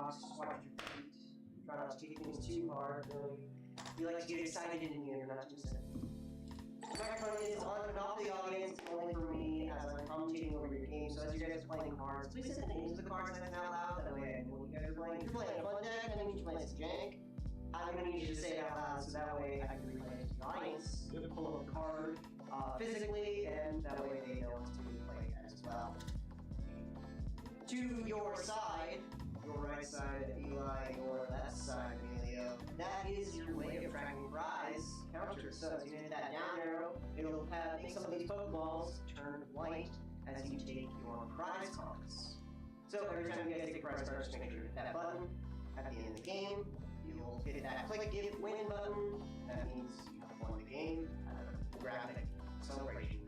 box. Just watch your feet. Try not to take things too hard. You like to get excited in here, not too sad. The microphone is on and off the audience, only for me as I'm commentating over your game. So as you guys are playing cards, please say the names of the cards nice and out loud. That way I know what you guys are playing. If you're playing a fun deck, I need you to play some jank. I'm going to need you to say it out loud so that way I can replay it to the audience. Pull up a card physically, and that way they know what to play as well. To your side, your right side, Eli, your left side, Emilio. That is your way of tracking prize counters. So as you hit that down arrow, it'll make some of these Pokeballs turn white as you take your prize cards. So every time you guys take a prize card, just make sure you hit that button at the end of the game. You'll hit that click give win button. That means you have won the game. Graphic celebration.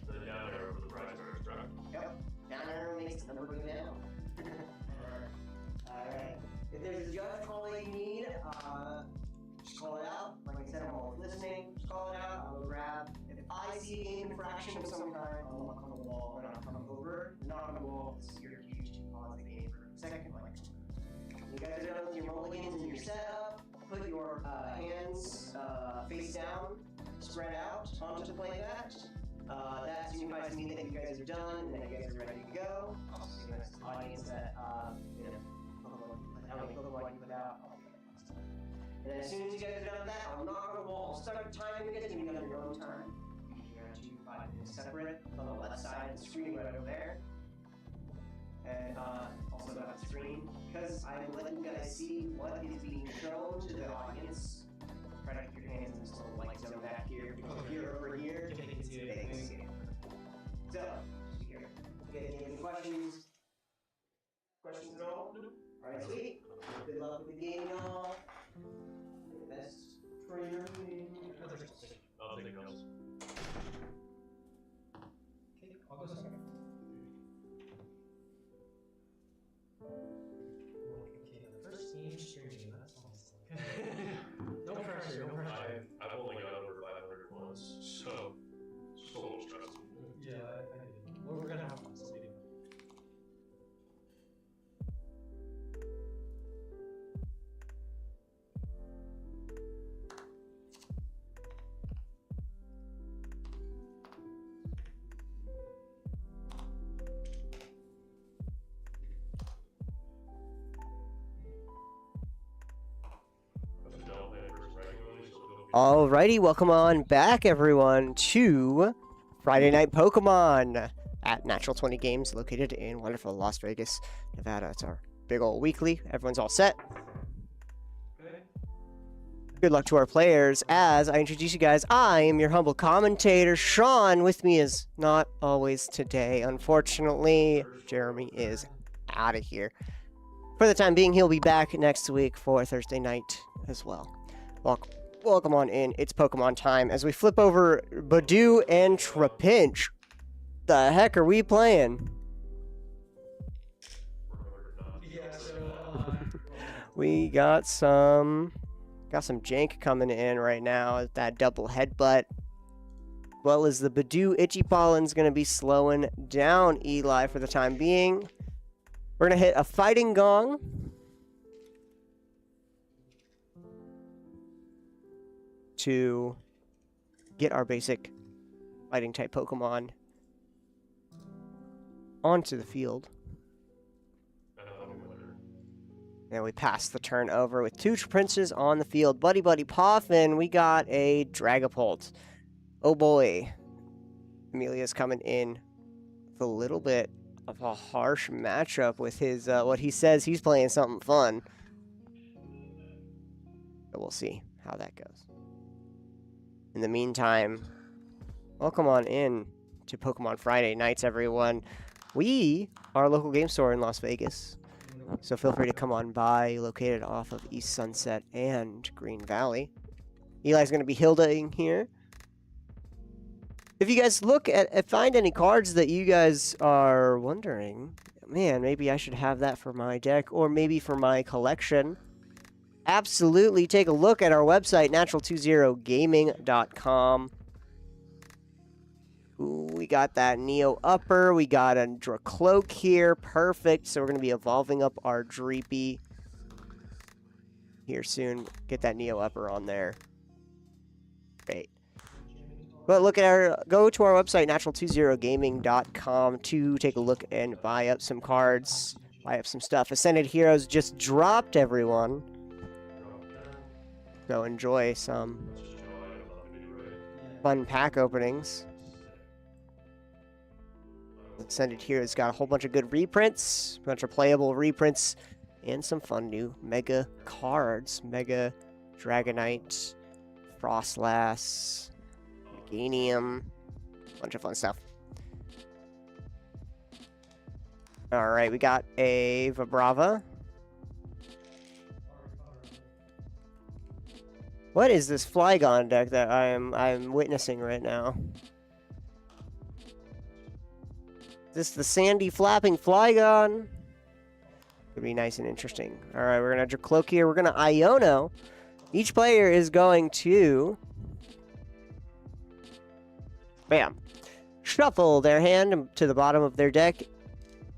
The down arrow for the prize cards, right? Yep. Down arrow makes the number go down. Alright. If there's a judge call that you need, just call it out. Like I said, I'm always listening. Just call it out. I'll grab. If I see a game infraction of some kind, I'll knock on the wall and I'll come over. Knock on the wall. This is your cue to pause the game for a second. Like, you guys are done with your mulligans and your setup. Put your hands face down, spread out onto the playmat. That signifies to me that you guys are done and that you guys are ready to go. Also signifies to the audience that, how many Pokemon you put out. And as soon as you guys are done with that, I'll knock on the wall. I'll start timing it, and you have your own time. Usually around 2 to 5 minutes separate on the left side of the screen right over there. And also got the screen, because I'm letting you guys see what is being shown to the audience. Try to keep your hands in this little white zone back here, over here. Thanks. So, here. Any questions? Questions at all? Alright, sweet. Good luck with the game, y'all. Best trainer. Nothing else. Okay, I'll go second. Okay, the first game stream, that's almost like... No pressure, no pressure. I've only got over 500 once, so it's a little stressful. Yeah, I did. Well, we're gonna have fun, so leave it. Alrighty, welcome on back, everyone, to Friday Night Pokemon at Natural 20 Games, located in wonderful Las Vegas, Nevada. It's our big old weekly. Everyone's all set. Good luck to our players. As I introduce you guys, I am your humble commentator, Sean. With me is not always today. Unfortunately, Jeremy is out of here. For the time being, he'll be back next week for Thursday night as well. Welcome on in. It's Pokemon time as we flip over Budew and Trapinch. The heck are we playing? We got some jank coming in right now. That double headbutt. Well, as the Budew Itchypollen's going to be slowing down Eli for the time being. We're going to hit a Fighting Gong. To get our basic fighting type Pokemon onto the field. And we pass the turn over with 2 Princes on the field. Buddy Poffin, we got a Dragapult. Oh boy. Amelia's coming in with a little bit of a harsh matchup with his, what he says he's playing something fun. But we'll see how that goes. In the meantime, welcome on in to Pokemon Friday nights, everyone. We are a local game store in Las Vegas, so feel free to come on by, located off of East Sunset and Green Valley. Eli's going to be Hildaing here. If you guys look at find any cards that you guys are wondering, man, maybe I should have that for my deck, or maybe for my collection, absolutely take a look at our website, natural20gaming.com. We got that Neo Upper. We got a Dracloak here. Perfect. So we're going to be evolving up our Dreepy here soon. Get that Neo Upper on there. Great. But look at go to our website, natural20gaming.com, to take a look and buy up some cards, buy up some stuff. Ascended Heroes just dropped, everyone. Go enjoy some fun pack openings. Ascended Heroes got a whole bunch of good reprints, a bunch of playable reprints, and some fun new Mega cards. Mega Dragonite, Frostlass, Meganium, bunch of fun stuff. Alright, we got a Vibrava. What is this Flygon deck that I'm witnessing right now? Is this the Sandy Flapping Flygon? Could be nice and interesting. Alright, we're gonna Dracloak here. We're gonna Iono. Each player is going to... Bam. Shuffle their hand to the bottom of their deck.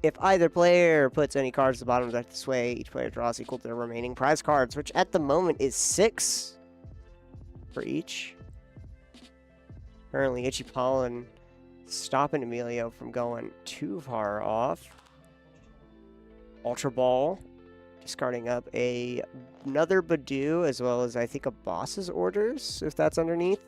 If either player puts any cards at the bottom of the deck this way, each player draws equal to their remaining prize cards, which at the moment is 6 for each. Currently, Itchy Pollen stopping Emilio from going too far off. Ultra Ball, discarding up another Badoo, as well as I think a Boss's Orders, if that's underneath.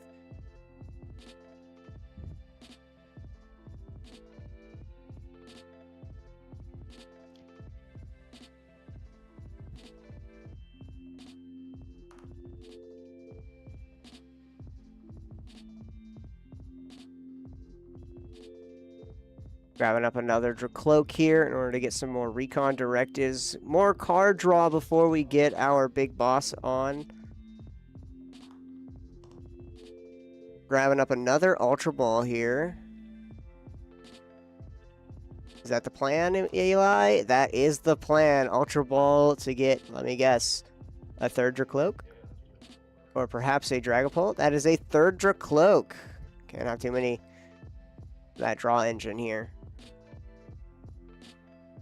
Grabbing up another Dracloak here in order to get some more recon directives. More card draw before we get our big boss on. Grabbing up another Ultra Ball here. Is that the plan, Eli? That is the plan. Ultra Ball to get, let me guess, a third Dracloak? Or perhaps a Dragapult? That is a third Dracloak. Can't have too many. That draw engine here.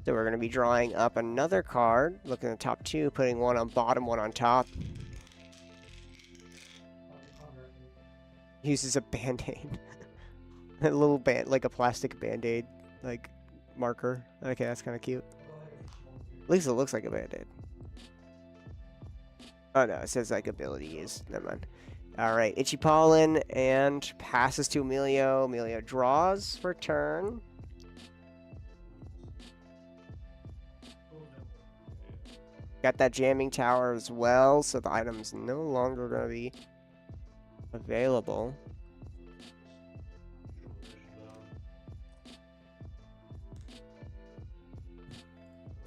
So we're going to be drawing up another card. Looking at the top 2, putting one on bottom, one on top. Uses a band-aid. A little band, like a plastic band-aid, like marker. Okay, that's kind of cute. At least it looks like a band-aid. Oh no, it says like ability use. Never mind. Alright, Itchy Pollen and passes to Emilio. Emilio draws for turn. Got that jamming tower as well, so the item's no longer going to be available.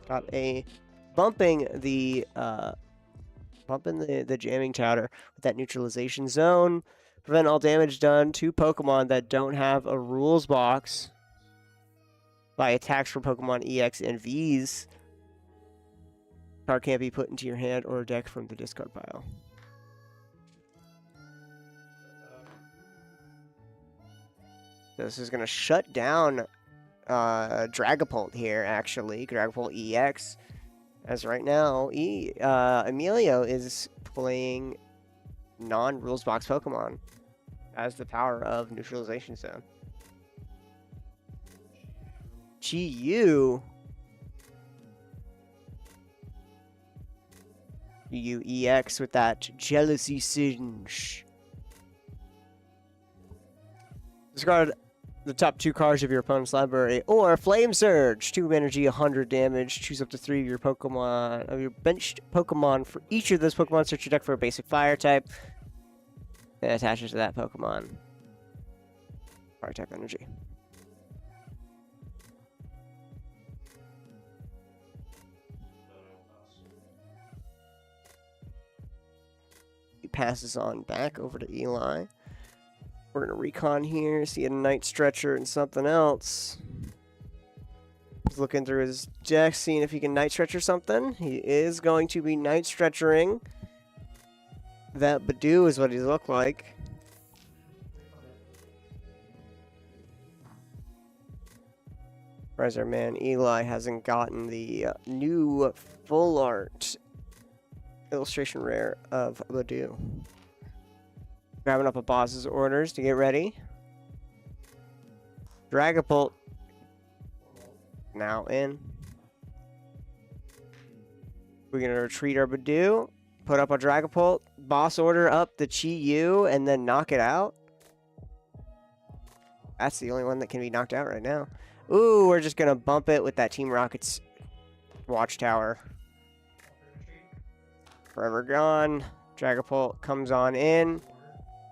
Got a bumping the jamming tower with that neutralization zone. Prevent all damage done to Pokemon that don't have a rules box by attacks from Pokemon EX and Vs. Card can't be put into your hand or deck from the discard pile. This is going to shut down Dragapult here, actually. Dragapult EX. As right now, Emilio is playing non-rules box Pokemon as the power of Neutralization Zone. GU. EX with that Jealousy Singe. Discard the top 2 cards of your opponent's library, or Flame Surge, 2 energy, 100 damage. Choose up to 3 of your Pokemon, of your benched Pokemon. For each of those Pokemon, search your deck for a basic fire type. And attaches to that Pokemon. Fire type energy. He passes on back over to Eli. We're going to recon here, see a Night Stretcher and something else. He's looking through his deck, seeing if he can Night Stretcher something. He is going to be Night Stretchering. That Badoo is what he looks like. Our man Eli hasn't gotten the new full art illustration rare of Badoo. Grabbing up a boss's orders to get ready. Dragapult now in. We're going to retreat our Badoo, put up a Dragapult, boss order up the Chi-Yu, and then knock it out. That's the only one that can be knocked out right now. Ooh, we're just going to bump it with that Team Rocket's Watchtower. Forever Gone. Dragapult comes on in.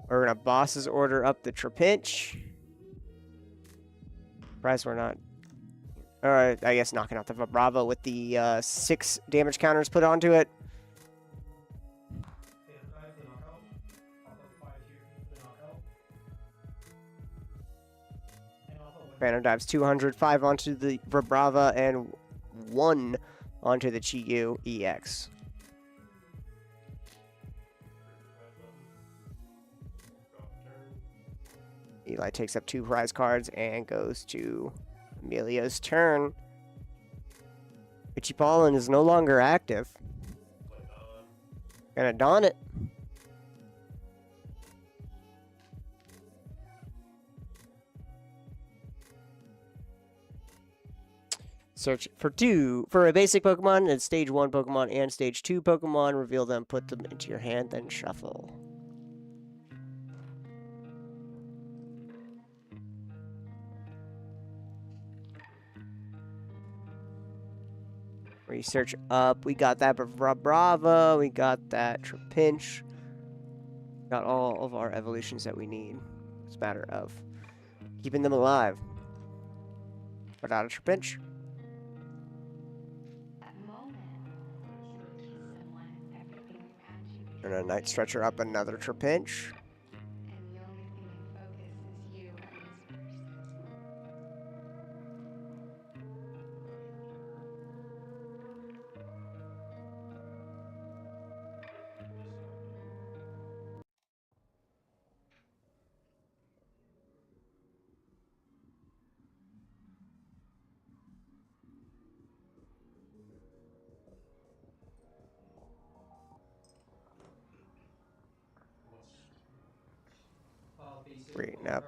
We're going to boss's order up the Trapinch. Surprised we're not. I guess knocking out the Vibrava with the 6 damage counters put onto it. Phantom Dives 200, 5 onto the Vibrava, and 1 onto the Chi-Yu EX. Eli takes up 2 prize cards and goes to Emilio's turn. Ichipollen is no longer active. Gonna don it. Search for a basic Pokemon and stage 1 Pokemon and stage 2 Pokemon. Reveal them, put them into your hand, then shuffle. Research up. We got that Vibrava. We got that Trapinch. Got all of our evolutions that we need. It's a matter of keeping them alive. Without a Trapinch. And a Night Stretcher up another Trapinch. Reading up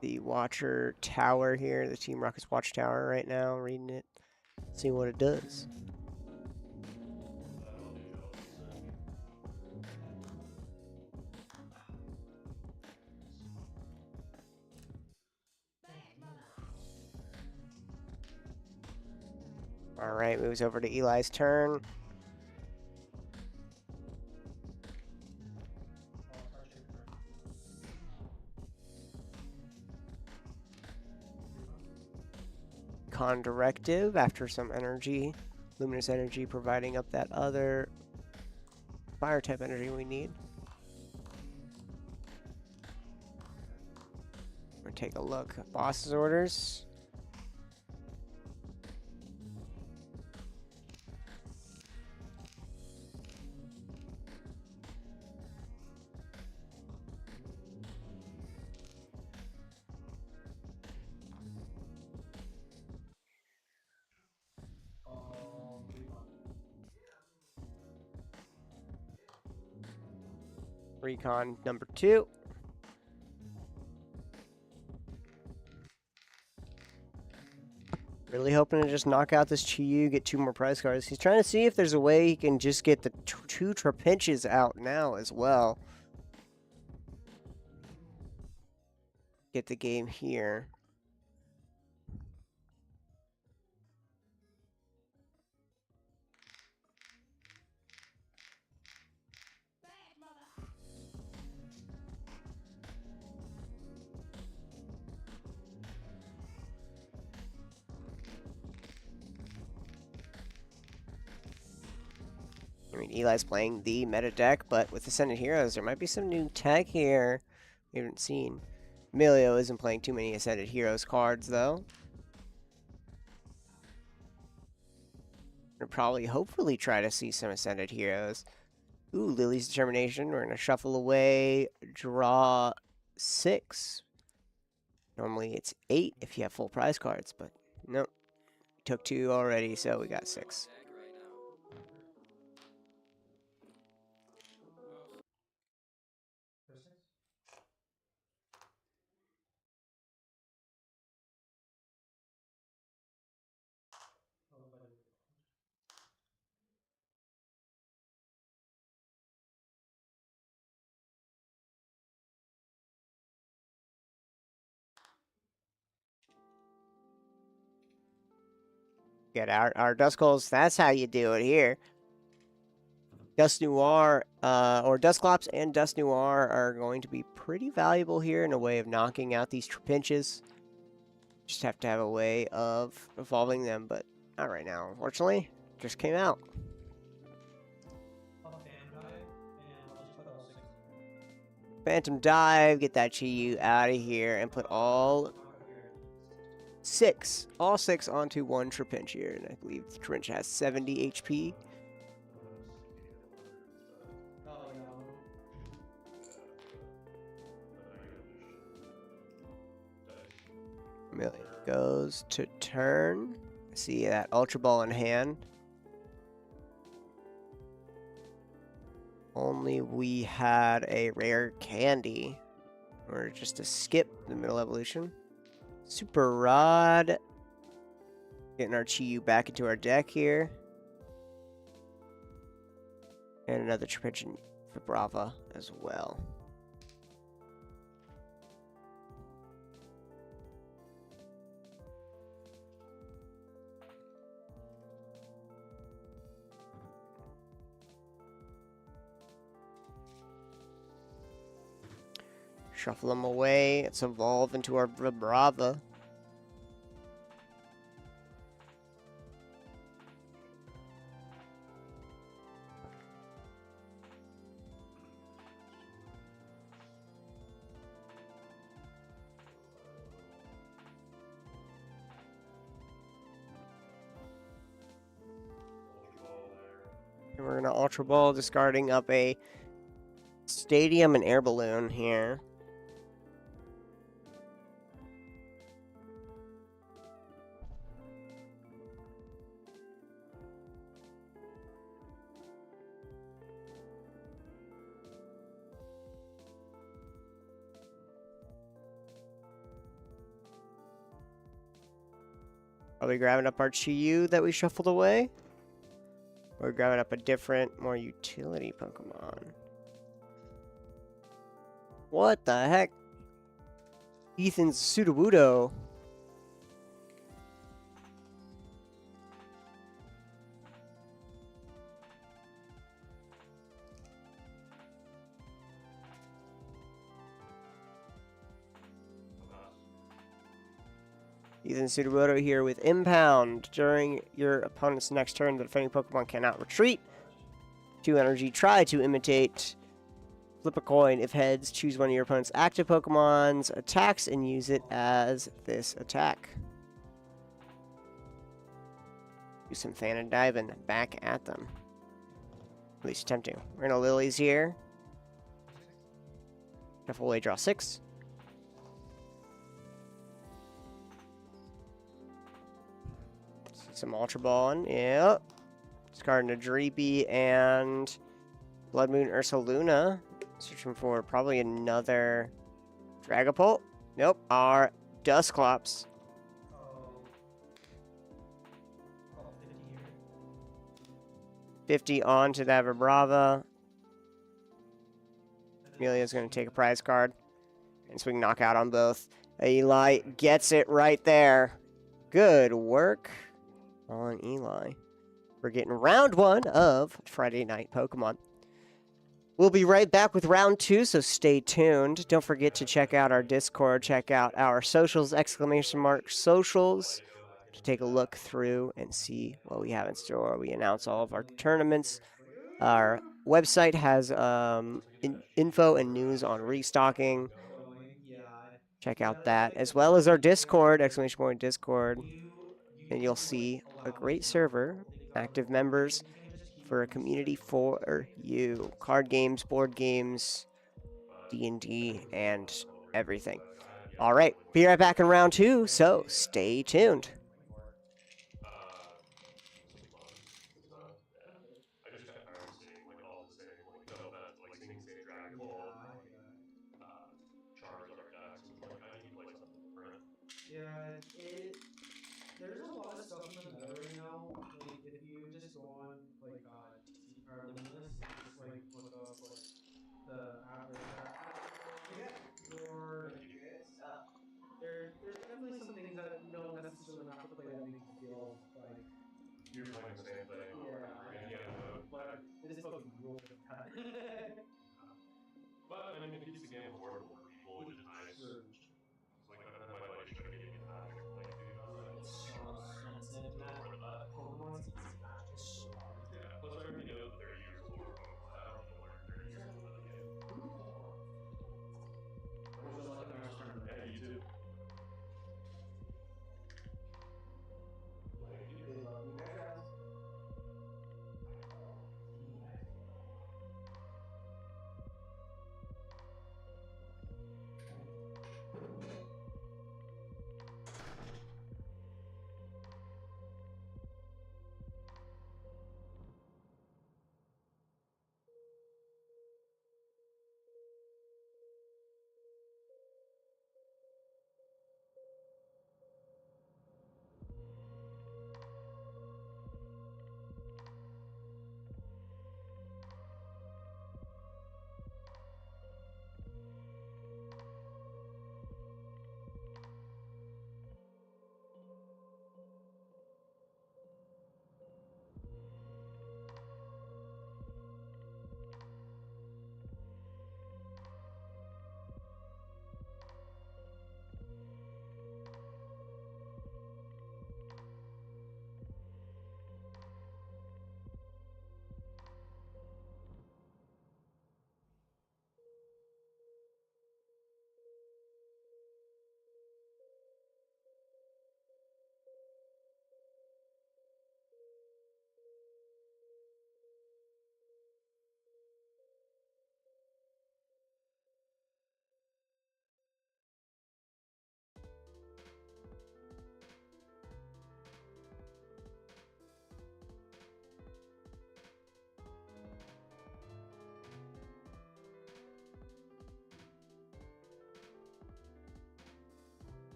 the Watcher Tower here, the Team Rocket's Watchtower right now, reading it, seeing what it does. Alright, moves over to Eli's turn. Con Directive after some energy. Luminous Energy providing up that other fire type energy we need. We're gonna take a look. Boss's orders. Recon number 2. Really hoping to just knock out this Chi-Yu, get 2 more prize cards. He's trying to see if there's a way he can just get the 2 Trapinches out now as well. Get the game here. I mean, Eli's playing the meta deck, but with Ascended Heroes, there might be some new tech here we haven't seen. Emilio isn't playing too many Ascended Heroes cards, though. We'll probably, hopefully, try to see some Ascended Heroes. Ooh, Lily's Determination. We're going to shuffle away, draw 6. Normally it's 8 if you have full prize cards, but nope. Took 2 already, so we got 6. Get our Duskulls. That's how you do it here. Dust Noir, or Dusclops and Dust Noir are going to be pretty valuable here in a way of knocking out these Trapinches. Just have to have a way of evolving them, but not right now, unfortunately. Just came out. Phantom Dive, get that Chi-Yu out of here, and put all 6 onto one Trapinch here, and I believe the Trapinch has 70 HP. Million goes to turn. See that Ultra Ball in hand. Only we had a rare candy. Or just to skip the middle evolution. Super Rod. Getting our Chi-Yu back into our deck here. And another Trapinch for Brava as well. Shuffle them away. Let's evolve into our Brava. And we're going to Ultra Ball, discarding up a Stadium and Air Balloon here. Are we grabbing up our Chi-Yu that we shuffled away? Or grabbing up a different, more utility Pokemon? What the heck? Ethan's Sudowoodo. Ethan Sudowoodo here with Impound. During your opponent's next turn, the defending Pokemon cannot retreat. 2 energy. Try to imitate. Flip a coin. If heads, choose one of your opponent's active Pokemon's attacks and use it as this attack. Do some Phantom Diving back at them. At least attempt to. We're gonna Lilies here. Shuffle away, draw 6. Some Ultra Ball on. Yep. Discarding a Dreepy and Blood Moon Ursaluna. Searching for probably another Dragapult. Nope. Our Dusclops. 50 on to that Vibrava. Amelia's going to take a prize card. And swing knockout on both. Eli gets it right there. Good work on Eli. We're getting round 1 of Friday Night Pokemon. We'll be right back with round 2, so stay tuned. Don't forget to check out our Discord, check out our socials, !socials, to take a look through and see what we have in store. We announce all of our tournaments. Our website has info and news on restocking. Check out that, as well as our Discord, !Discord. And you'll see a great server, active members, for a community for you. Card games, board games, D&D, and everything. All right, be right back in round 2, so stay tuned. I just got tired of seeing like all the same, like no offense, like seeing the same Dragon Ball Charizard decks. It's like I need to play something different. Yeah, there's a lot of stuff in the meta right now. Like, if you just go on, like, TC or Limitless, just, like, look up, like, the average or there's definitely some things that you don't necessarily have to play that make you feel like You're playing the same thing over and over again. Yeah, but it is fucking real cut. but I mean, it keeps the game affordable for people, which is nice. It's like my buddy's trying to get me into Magic. I'm like, dude, I'm not. It's so expensive. That Pokemon's easy match is so hard. Yeah, plus I already know that they're years older Pokemon. I don't need to learn 30 years old of the game. Yeah, you too.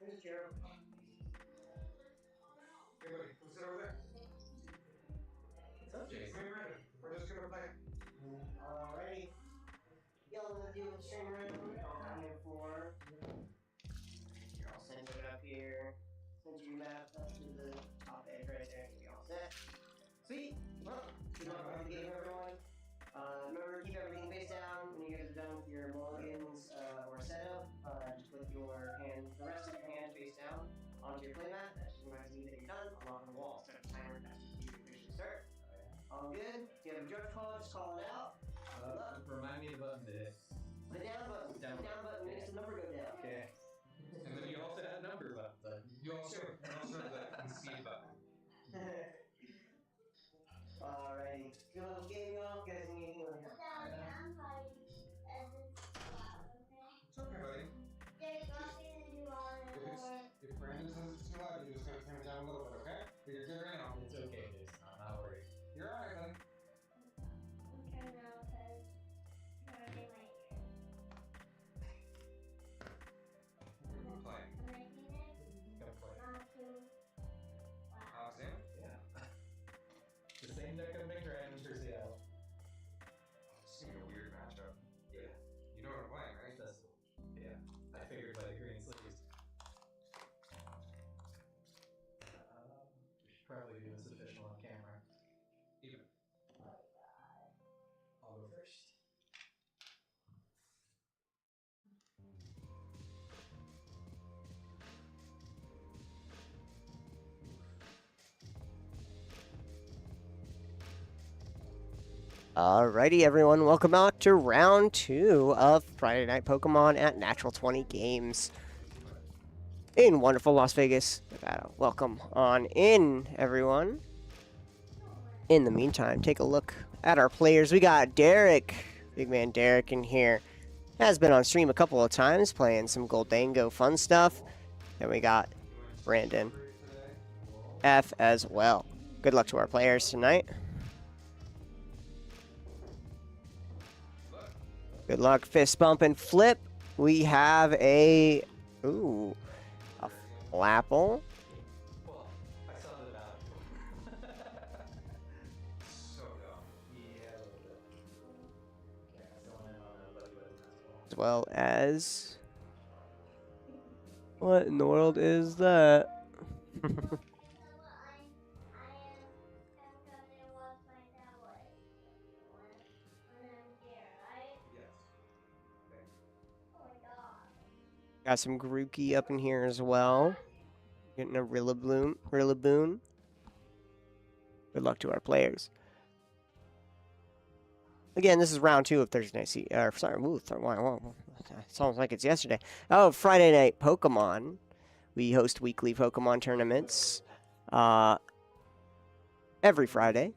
There's a chair. Hey, buddy, come sit over there. What's up, Jason? Come here, Brandon. We're just gonna play. Alrighty. Y'all wanna deal with stream right away? I'll come here for. Here, I'll send it up here. Send your map up to the top edge right there. Be all set. Sweet. Well, good luck with the game, everyone. Remember to keep everything face down when you guys are done with your mulligans or setup. Just put your hand, the rest of your hand face down onto your playmat. That just reminds me that you're done. Unlock the wall. Set a timer. That's you officially start. All good. If you have a judge call, just call it out. Remind me of the button today. The down button. Down The down button makes the number go down. Okay. And then you also had a number button. You also have the speed button. Alrighty. Good little game, y'all. Guys, need anything on here? It's okay, buddy. If Brandon says it's too loud, you just gotta turn it down a little bit, okay? But you're good right now. It's okay, Jason. I'm not worried. You're alright, buddy. Who's playing? Go play. Alexander? Yeah. The same deck I've been grinding for Seattle. This is gonna be a weird matchup. Yeah. You know what I'm playing, right? That's, yeah. I figured by the green sleeves. We should probably do this official on camera. Even. I'll go first. Alrighty, everyone, welcome out to round 2 of Friday Night Pokemon at Natural 20 Games in wonderful Las Vegas, Nevada. Welcome on in, everyone. In the meantime, take a look at our players. We got Derek, big man Derek in here. Has been on stream a couple of times playing some Goldango fun stuff. And we got Brandon F as well. Good luck to our players tonight. Good luck, fist bump and flip. We have a Flapple. Well, I saw the value. So dumb. Yeah, a little bit. Yeah, going in on a buddy As well as what in the world is that? Got some Grookey up in here as well. Getting a Rillaboom. Good luck to our players. Again, this is round 2 of Thursday night. It's almost like it's yesterday. Oh, Friday Night Pokemon. We host weekly Pokemon tournaments every Friday.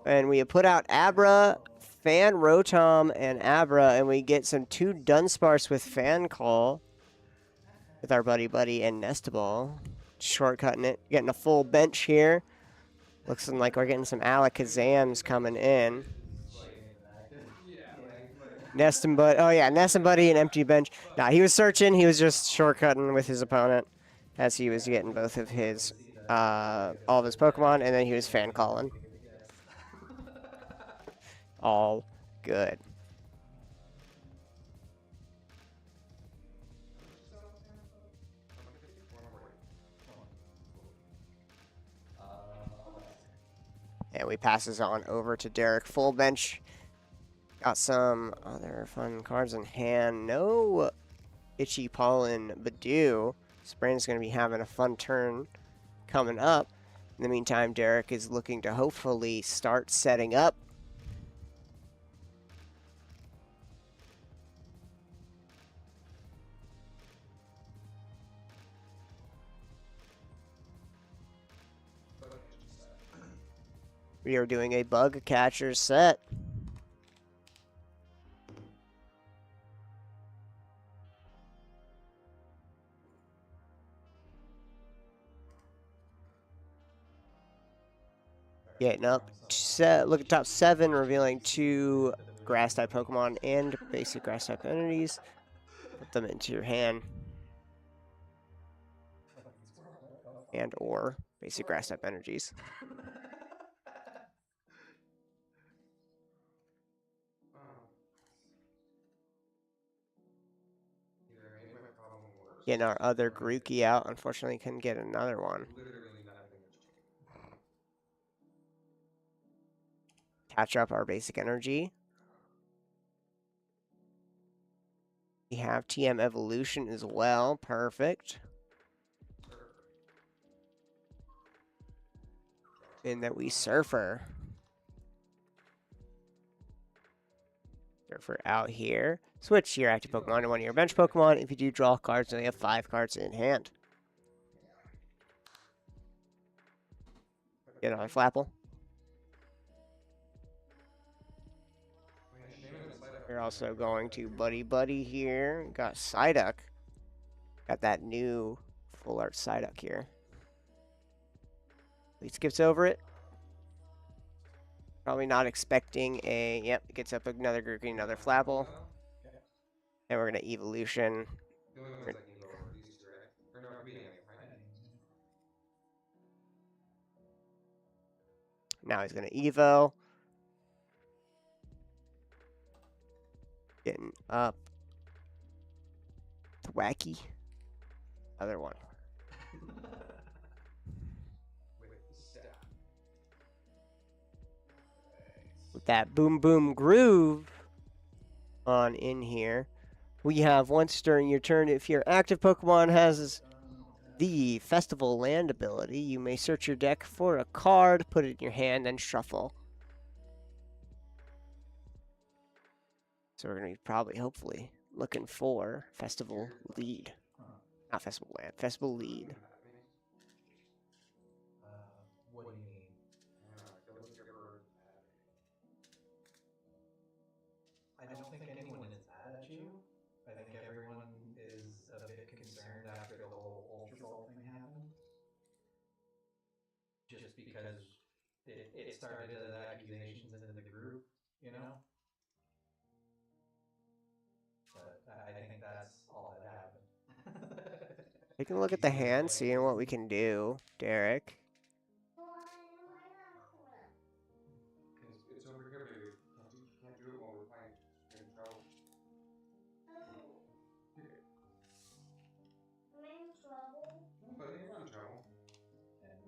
And we have put out Abra, Fan Rotom, and Abra, and we get some 2 Dunsparce with Fan Call with our buddy and Nestball. Shortcutting it. Getting a full bench here. Looks like we're getting some Alakazams coming in. Nest and Buddy. Oh, yeah. Nest and Buddy and empty bench. Nah, he was searching. He was just shortcutting with his opponent as he was getting both of his, all of his Pokemon, and then he was fan calling. All good. And we passes on over to Derek. Full bench. Got some other fun cards in hand. No Itchy Pollen Badoo. Brandon's going to be having a fun turn coming up. In the meantime, Derek is looking to hopefully start setting up. We are doing a bug catcher set. Getting up, look at top 7, revealing 2 grass type Pokemon and basic grass type entities. Put them into your hand. and or basic grass type energies. Either made my problem worse. Getting our other or made it Grookey out. Unfortunately, couldn't get another one. Literally nothing has changed. Catch up our basic energy. We have TM evolution as well. Perfect. And that we Surfer. Surfer out here. Switch your active Pokemon to one of your bench Pokemon. If you do draw cards, then you have 5 cards in hand. Get another Flapple. We're also going to Buddy Buddy here. Got Psyduck. Got that new full art Psyduck here. He skips over it. Probably not expecting a... Yep, gets up another Grookey, another Flapple. And we're going to Evolution. The only ones I can go over these two, right? Or no, it could be any of them, right? Now he's going to Evo. Getting up. Thwacky. Other one. With the staff. With that Boom Boom Groove on in here. We have once during your turn, if your active Pokemon has the Festival Land ability, you may search your deck for a card, put it in your hand, and shuffle. So we're going to be probably, hopefully, looking for Festival Lead. Not Festival Land, Festival Lead. What do you mean? I don't think anyone is mad at you. I think everyone is a bit concerned after the whole Ultra Ball thing happened. Just because it started as accusations into the group, you know? But I think that's all that happened. Taking a look at the hand, seeing what we can do, Derek. It's over here, baby. Can't do it while we're playing. You're in trouble. But you're not in trouble. And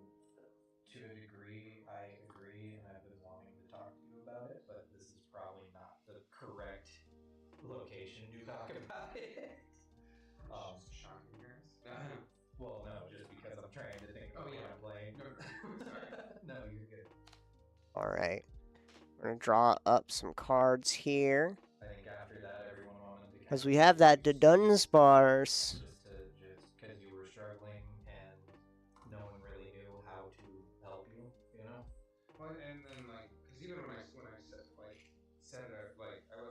to a degree, I agree, and I've been wanting to talk to you about it, but this is probably not the correct location to talk about it. Shocking yours. Well, no, just because I'm trying to think of what I'm playing. No, you're good. Alright. We're going to draw up some cards here. I think after that, everyone wanted to. Because we have that Dunsparce. Just because you were struggling and no one really knew how to help you, you know? Well, and then like, because even when I said I was.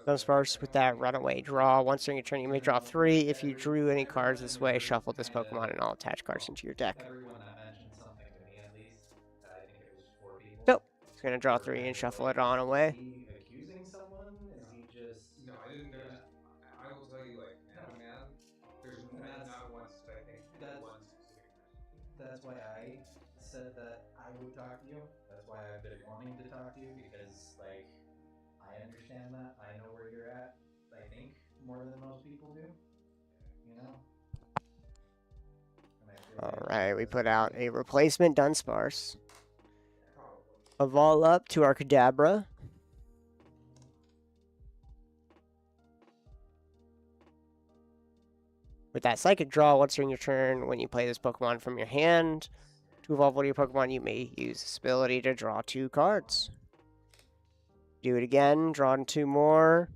Dunsparce with that runaway draw. Once during your turn, you may draw 3. If you drew any cards this way, shuffle this Pokemon and all attached cards into your deck. Everyone that mentioned something to me, at least, I think it was 4 people. Nope. He's going to draw 3 and shuffle it on away. Is he accusing someone? Is he just... No, I didn't. I will tell you, like, man, there's not one specific. That's why I said that I would talk to you. That's why I've been wanting to talk to you, because, like, I understand that. I know where you're at, I think, more than most people do. You know? Alright, we put out a replacement Dunsparce. Evolve up to our Kadabra. With that Psychic Draw, once during your turn, when you play this Pokemon from your hand, to evolve one of your Pokemon, you may use this ability to draw 2 cards. Do it again, draw 2 more.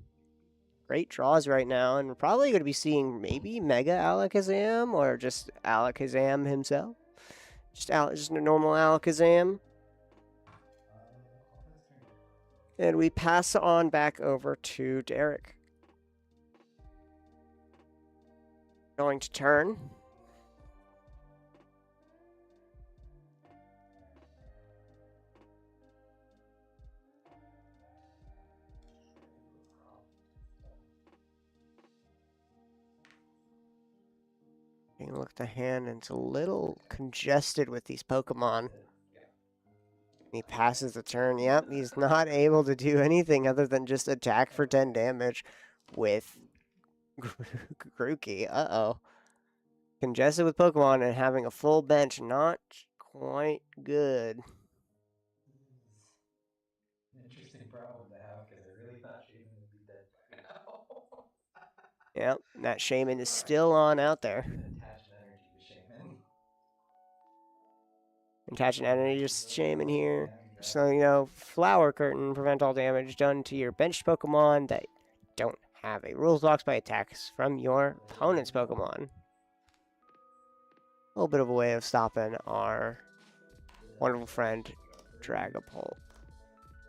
Great draws right now, and we're probably going to be seeing maybe Mega Alakazam, or just Alakazam himself. Just a normal Alakazam. And we pass on back over to Derek. Going to turn. Taking a look at the hand, and it's a little congested with these Pokemon. He passes the turn. Yep, he's not able to do anything other than just attack for 10 damage with Grookey. Uh-oh. Congested with Pokemon and having a full bench, not quite good. Interesting problem to have because I really thought Shaman would be dead by now. Yep, that Shaman is still on out there. Attachment energy to Shaman. Attaching energy to Shaman here. So, you know, Flower Curtain, prevent all damage done to your benched Pokemon that don't have a rules box by attacks from your opponent's Pokemon. A little bit of a way of stopping our wonderful friend Dragapult.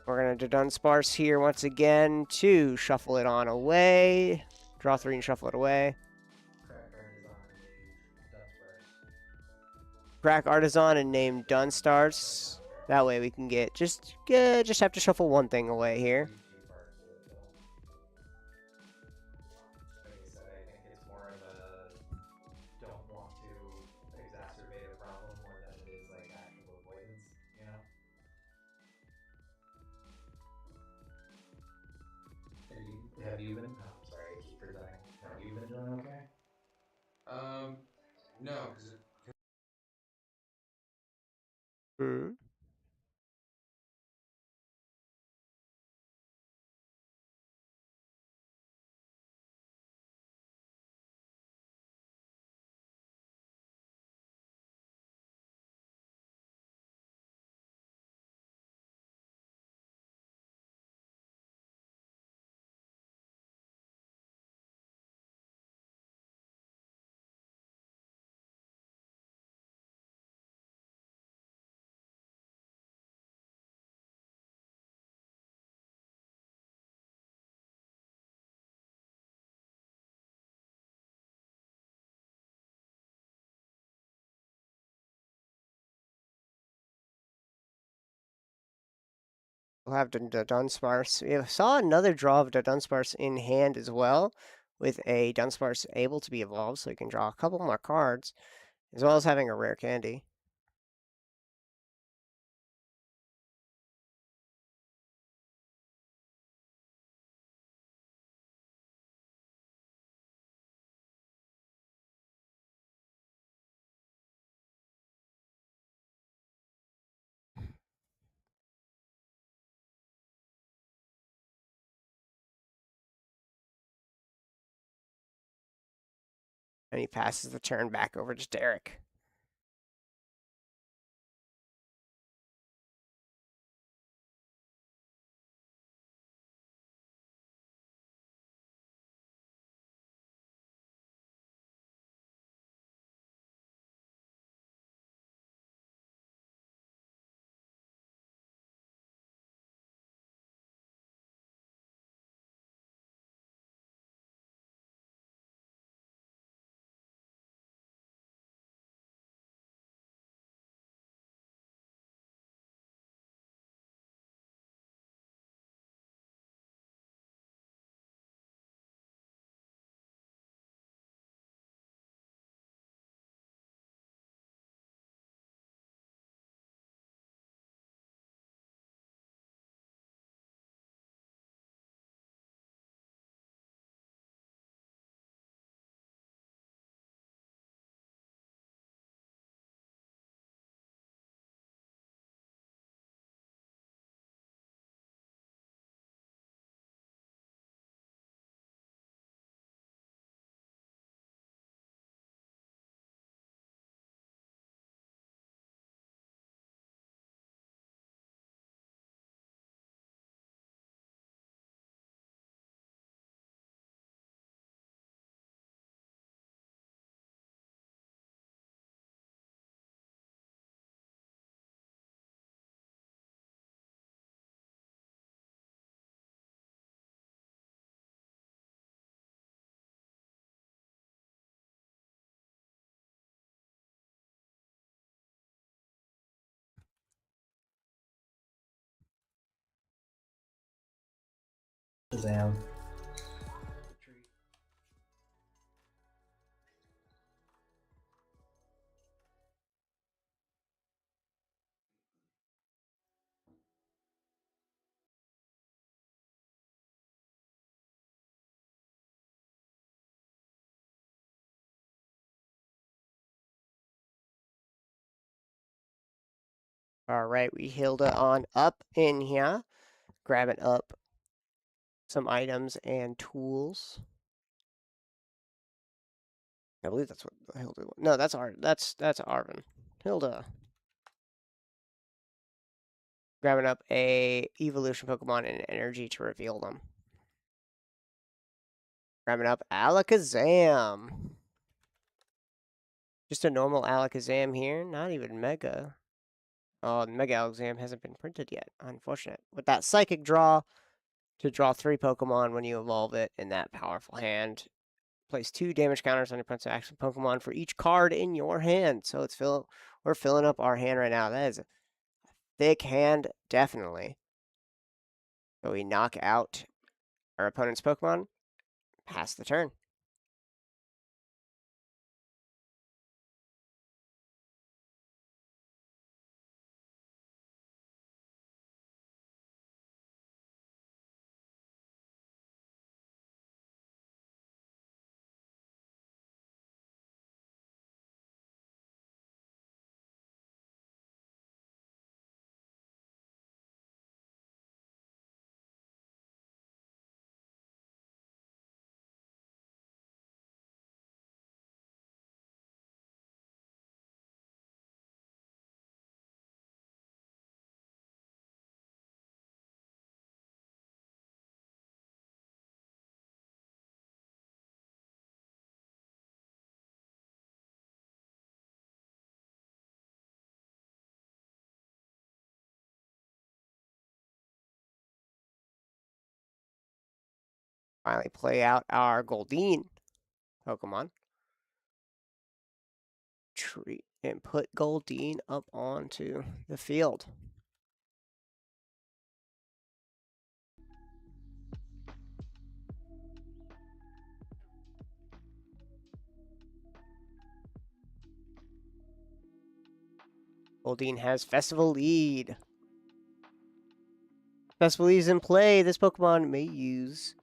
We're going to Dunsparce here once again to shuffle it on away. Draw 3 and shuffle it away. Crack Artisan and name Dunstarce. That way we can get just have to shuffle one thing away here. Like I said, I think it's more of a don't want to exacerbate a problem more than it is like actual avoidance, you know? Have you been? Oh, sorry, I keep forgetting. Have you been doing okay? No, because Hmm. We'll have the Dunsparce. We saw another draw of the Dunsparce in hand as well, with a Dunsparce able to be evolved, so you can draw a couple more cards, as well as having a rare candy. And he passes the turn back over to Derek. Shazam. All right, we Hilda on up in here, grabbing up some items and tools. I believe that's what Hilda. No, that's Arvin. Hilda. Grabbing up a evolution Pokemon and energy to reveal them. Grabbing up Alakazam. Just a normal Alakazam here, not even Mega. Oh, the Mega Alakazam hasn't been printed yet. Unfortunate. With that Psychic Draw, to draw 3 Pokemon when you evolve it in that powerful hand. Place 2 damage counters on your opponent's action Pokemon for each card in your hand. So we're filling up our hand right now. That is a thick hand, definitely. So we knock out our opponent's Pokemon, pass the turn. Finally play out our Goldeen Pokemon. Treat and put Goldeen up onto the field. Goldeen has Festival Lead. Festival Lead is in play. This Pokemon may use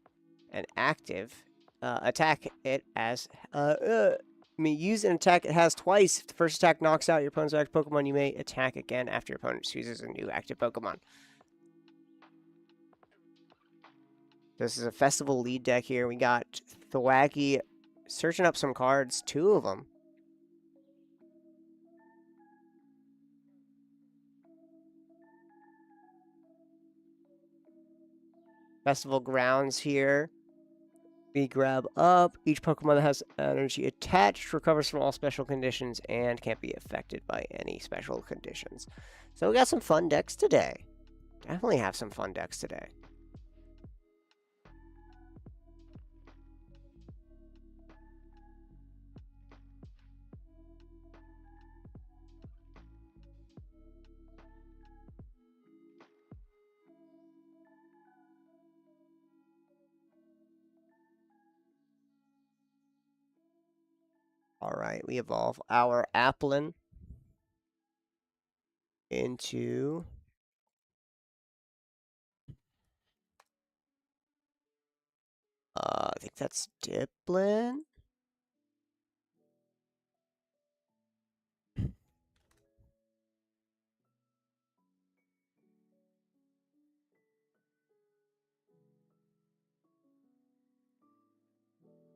an active attack it as may use an attack it has twice. If the first attack knocks out your opponent's active Pokemon, you may attack again after your opponent chooses a new active Pokemon. This is a Festival Lead deck here. We got Thwackey searching up some cards, 2 of them. Festival Grounds here. We grab up. Each Pokemon that has energy attached recovers from all special conditions and can't be affected by any special conditions. So we got some fun decks today. Definitely have some fun decks today. All right, we evolve our Applin into I think that's Diplin.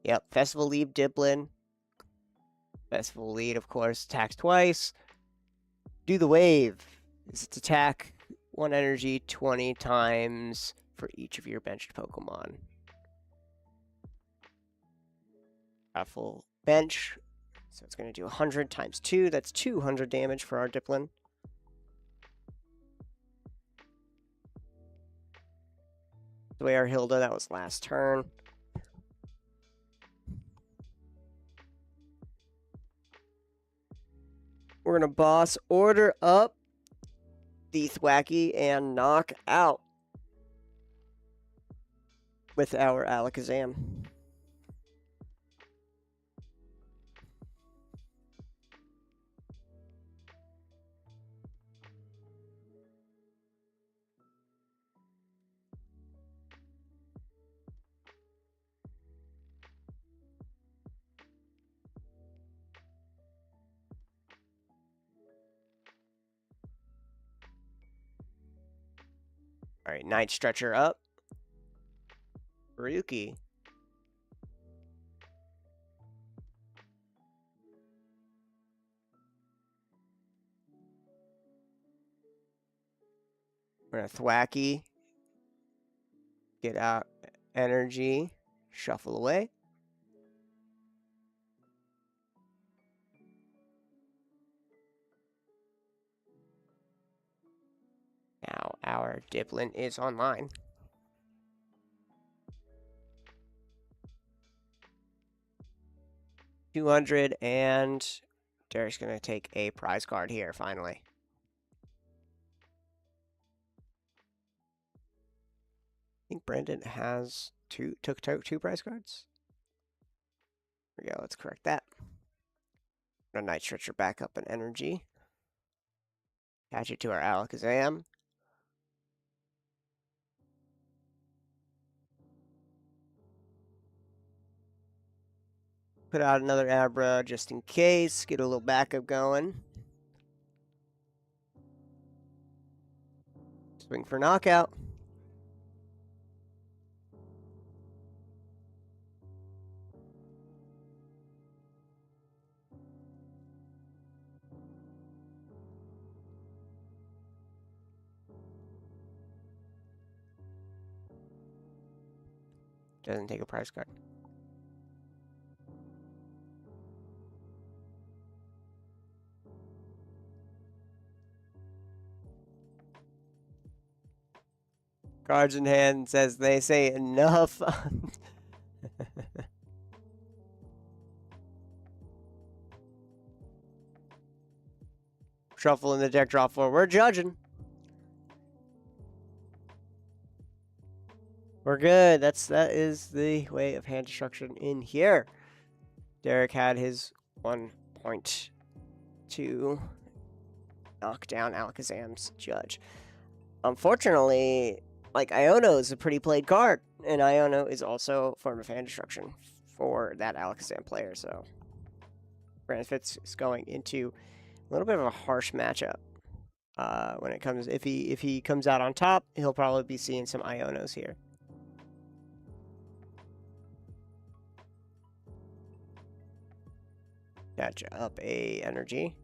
Yep, Festival Lead, Diplin. Festival Lead, of course, attacks twice. Do the Wave. Is its attack 1 energy 20 times for each of your benched Pokemon. A full bench. So it's going to do 100 times 2. That's 200 damage for our Diplin. The way our Hilda, that was last turn. We're going to boss order up the Thwackey and knock out with our Alakazam. All right, Night Stretcher up. Ryuki. We're gonna Thwacky. Get out energy. Shuffle away. Now our Dipplin is online. $200, and Derek's gonna take a prize card here finally. I think Brandon has took two prize cards. Here we go. Let's correct that. A Night Stretcher back up in energy. Attach it to our Alakazam. Put out another Abra just in case. Get a little backup going. Swing for knockout. Doesn't take a prize card. Cards in hand says they say enough. Shuffle in the deck draw floor. We're judging. We're good. That is the way of hand destruction in here. Derek had his 1.2 knock down Alakazam's judge. Unfortunately, like, Iono is a pretty played card, and Iono is also a form of hand destruction for that Alakazam player, so Brandon Fitz is going into a little bit of a harsh matchup. When it comes, if he comes out on top, he'll probably be seeing some Ionos here. Catch up a energy.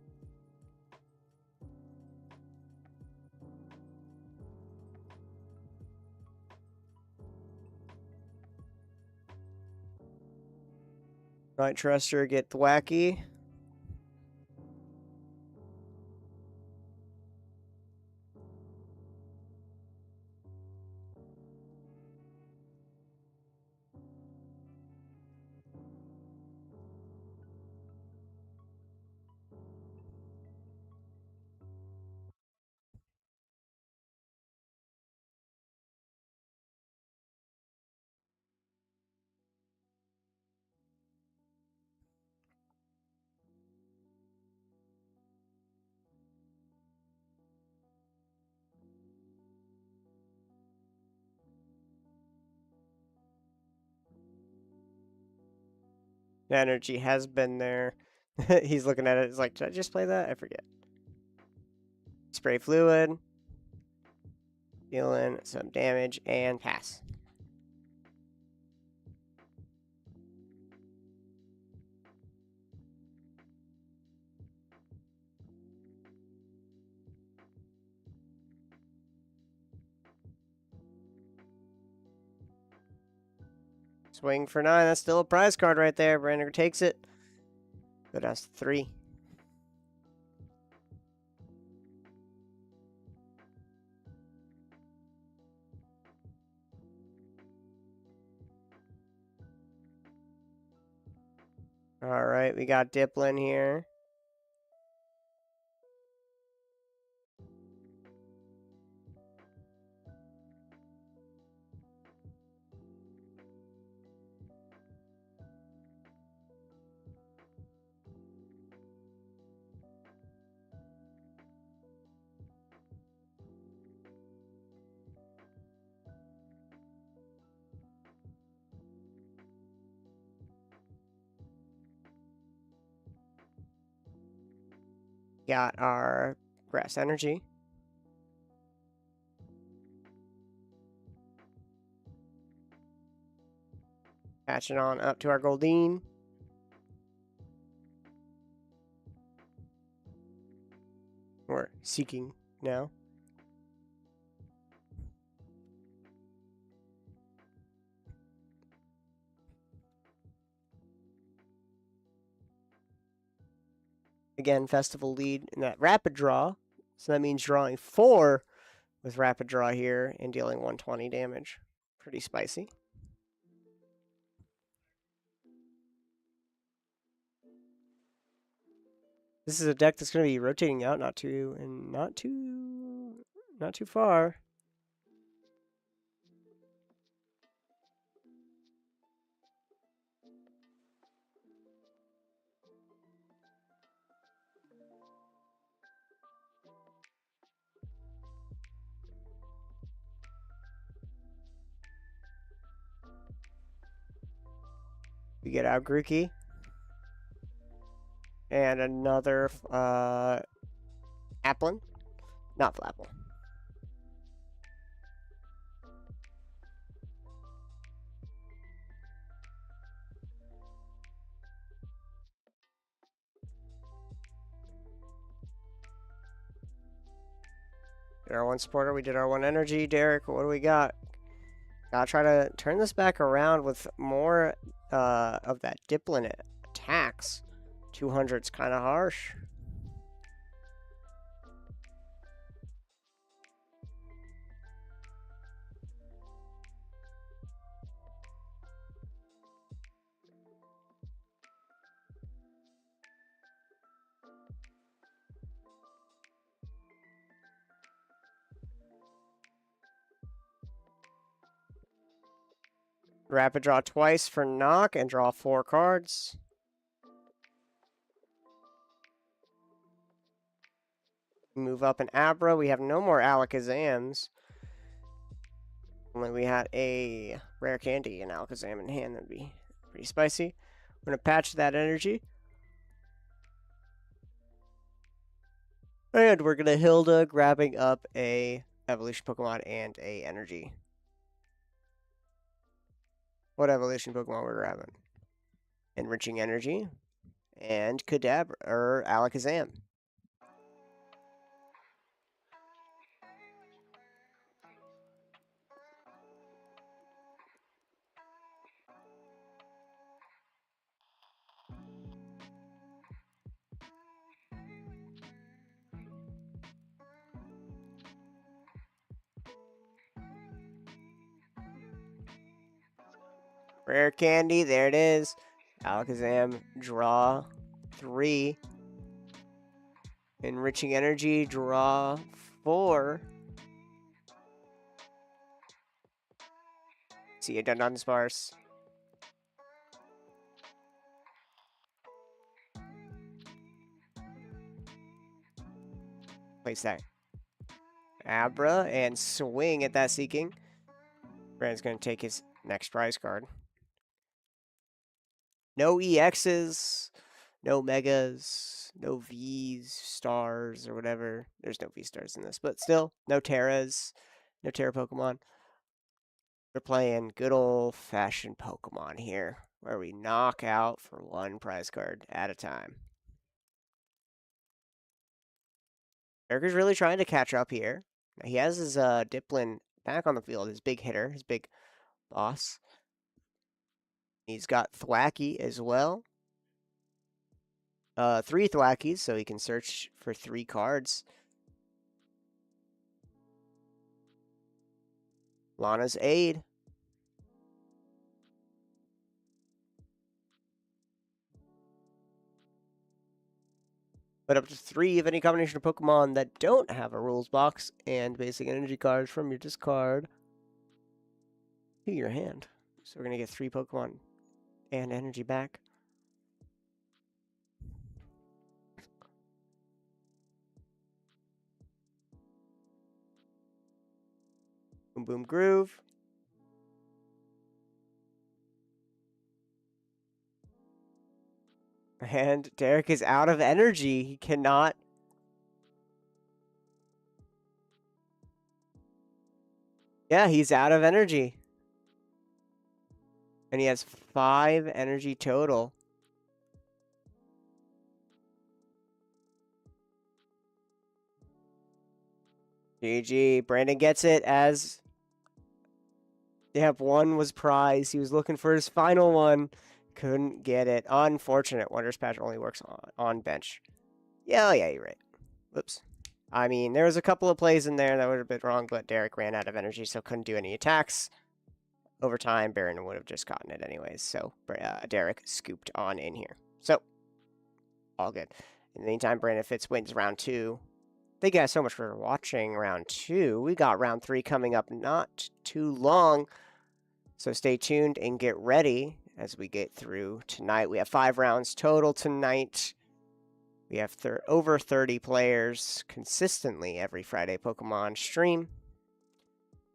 Night Truster, get Thwacky. The energy has been there. He's looking at it. He's like, did I just play that? I forget. Spray fluid. Dealing some damage and pass. Swing for 9. That's still a prize card right there. Brandon takes it. Go down to 3. All right, we got Dipplin here. Got our Grass Energy. Patching on up to our Goldeen. We're seeking now. Again, Festival lead in that rapid draw. So that means drawing 4 with rapid draw here and dealing 120 damage. Pretty spicy. This is a deck that's going to be rotating out not too far. We get out Grookey. And another Applin. Not Flapple. Did our 1 supporter, we did our 1 energy. Derek, what do we got? Gotta try to turn this back around with more of that Dipplin attacks. 200's kind of harsh. Rapid draw twice for knock and draw 4 cards. Move up an Abra. We have no more Alakazams. Only we had a Rare Candy and Alakazam in hand. That'd be pretty spicy. I'm going to patch that energy. And we're going to Hilda, grabbing up a Evolution Pokemon and a Energy. What Evolution Pokemon we're grabbing? Enriching Energy and Kadabra, or Alakazam. Rare Candy, there it is. Alakazam, draw 3. Enriching Energy, draw 4. See you, Dunsparce. Place that Abra and swing at that Seeking. Brand's going to take his next prize card. No EXs, no Megas, no Vs, Stars, or whatever. There's no V-Stars in this, but still, no Terras, no Terra Pokemon. We're playing good old-fashioned Pokemon here, where we knock out for 1 prize card at a time. Eric is really trying to catch up here. He has his Dipplin back on the field, his big hitter, his big boss. He's got Thwackey as well. 3 Thwackeys, so he can search for 3 cards. Lana's Aid. But up to 3 of any combination of Pokemon that don't have a rules box and basic energy cards from your discard to your hand. So we're going to get 3 Pokemon and energy back. Boom Boom Groove. And Derek is out of energy. He cannot. Yeah, he's out of energy. And he has 5 energy total. GG. Brandon gets it as... Yep, 1 was prize. He was looking for his final one. Couldn't get it. Unfortunate. Wonders Patch only works on bench. Yeah, you're right. Whoops. I mean, there was a couple of plays in there that would have been wrong, but Derek ran out of energy, so couldn't do any attacks. Over time, Baron would have just gotten it anyways, so Derek scooped on in here. So, all good. In the meantime, Brandon Fitz wins round 2. Thank you guys so much for watching round 2. We got round 3 coming up not too long, so stay tuned and get ready as we get through tonight. We have 5 rounds total tonight. We have over 30 players consistently every Friday Pokemon stream.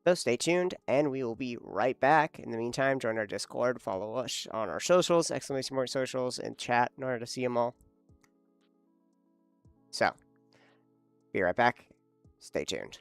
So stay tuned, and we will be right back. In the meantime, join our Discord, follow us on our socials, !mark socials, and chat in order to see them all. So, be right back. Stay tuned.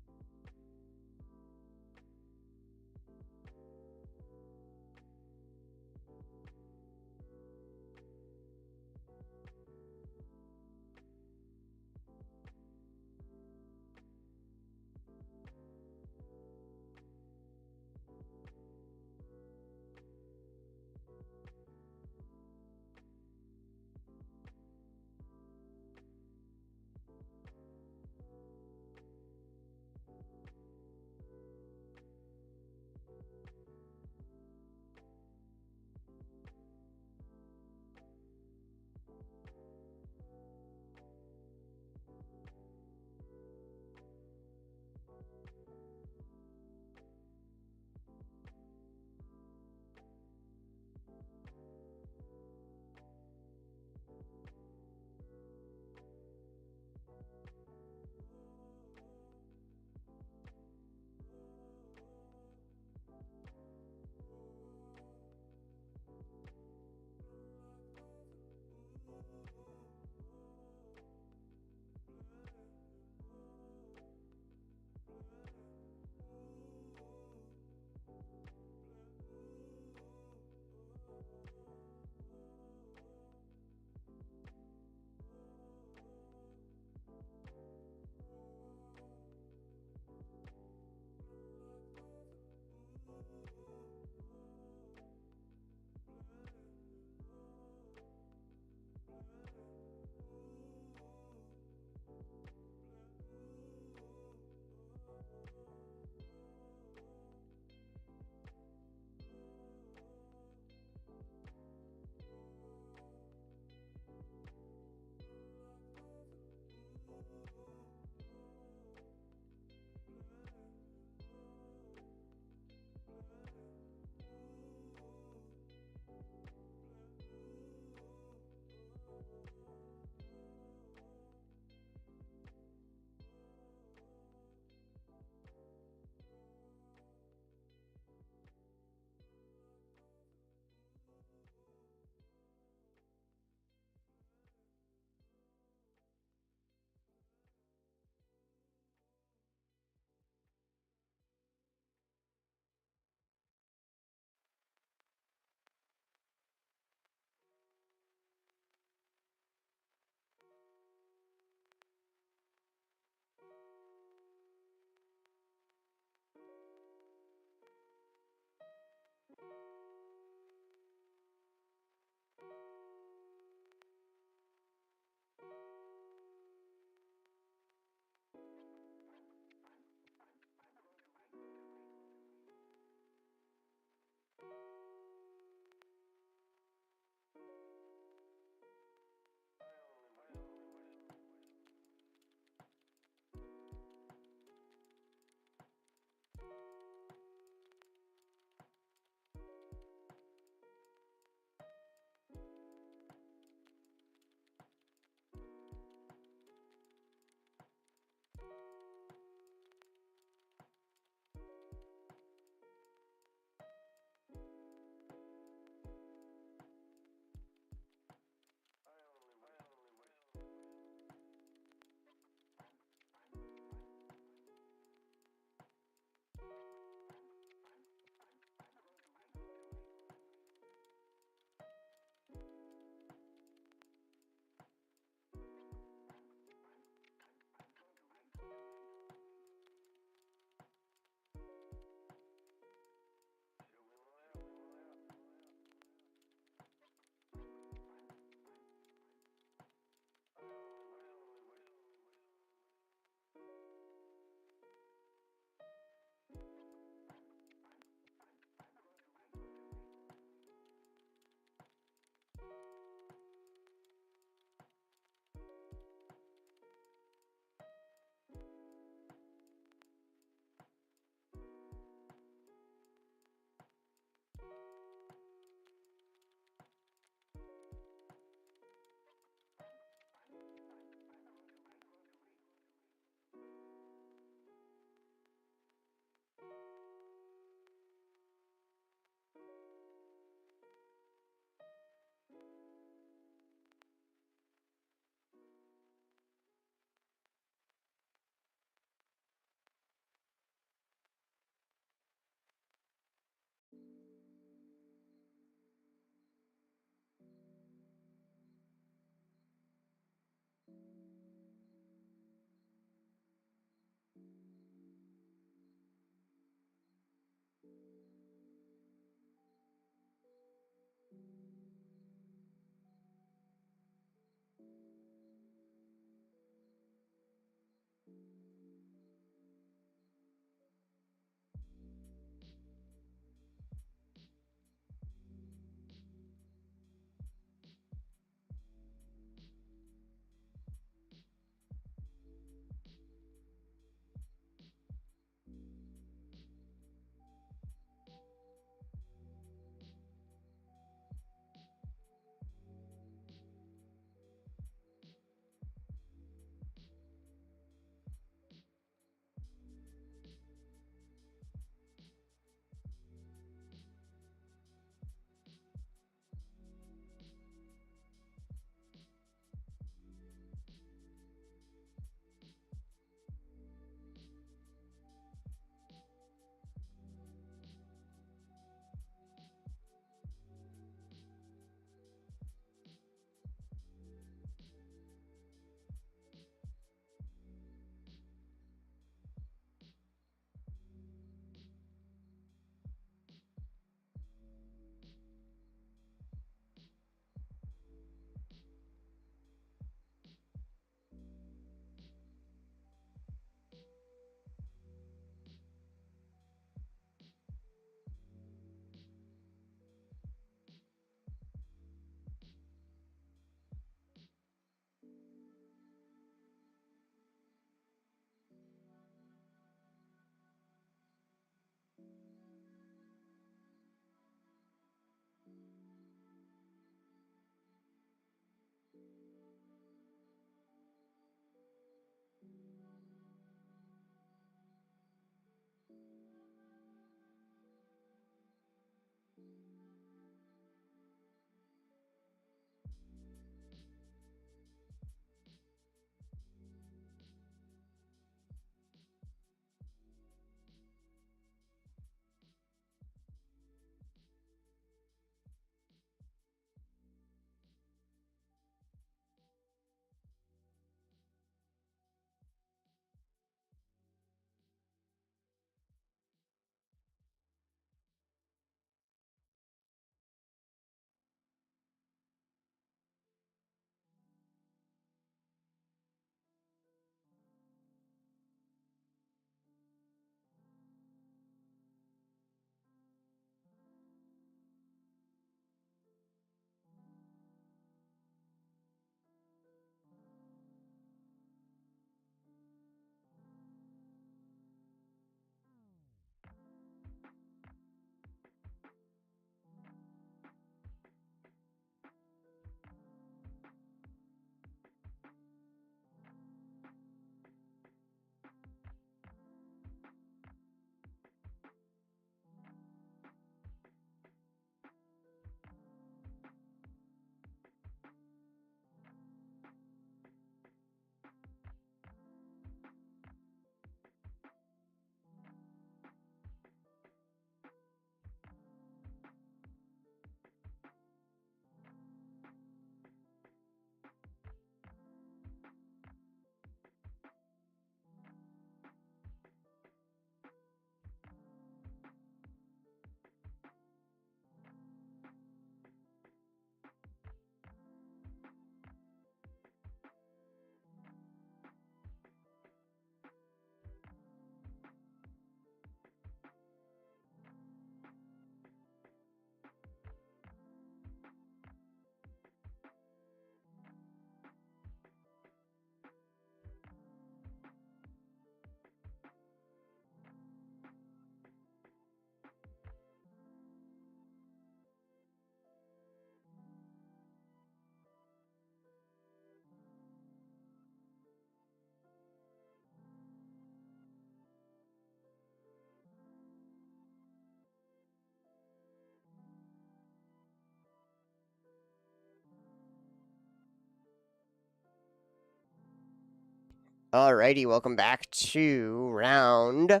Alrighty, welcome back to round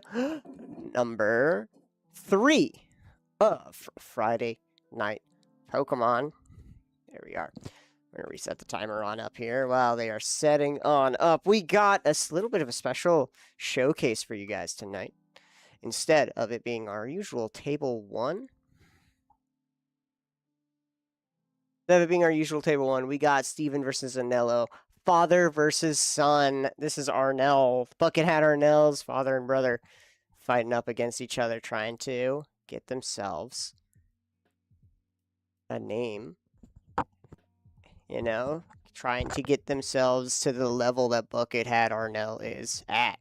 number 3 of Friday Night Pokemon. There we are. We're going to reset the timer on up here while they are setting on up. We got a little bit of a special showcase for you guys tonight. Instead of it being our usual table 1, we got Steven versus Anello. Father versus son. This is Arnell. Bucket Hat Arnell's father and brother fighting up against each other, trying to get themselves a name. You know, trying to get themselves to the level that Bucket Hat Arnell is at.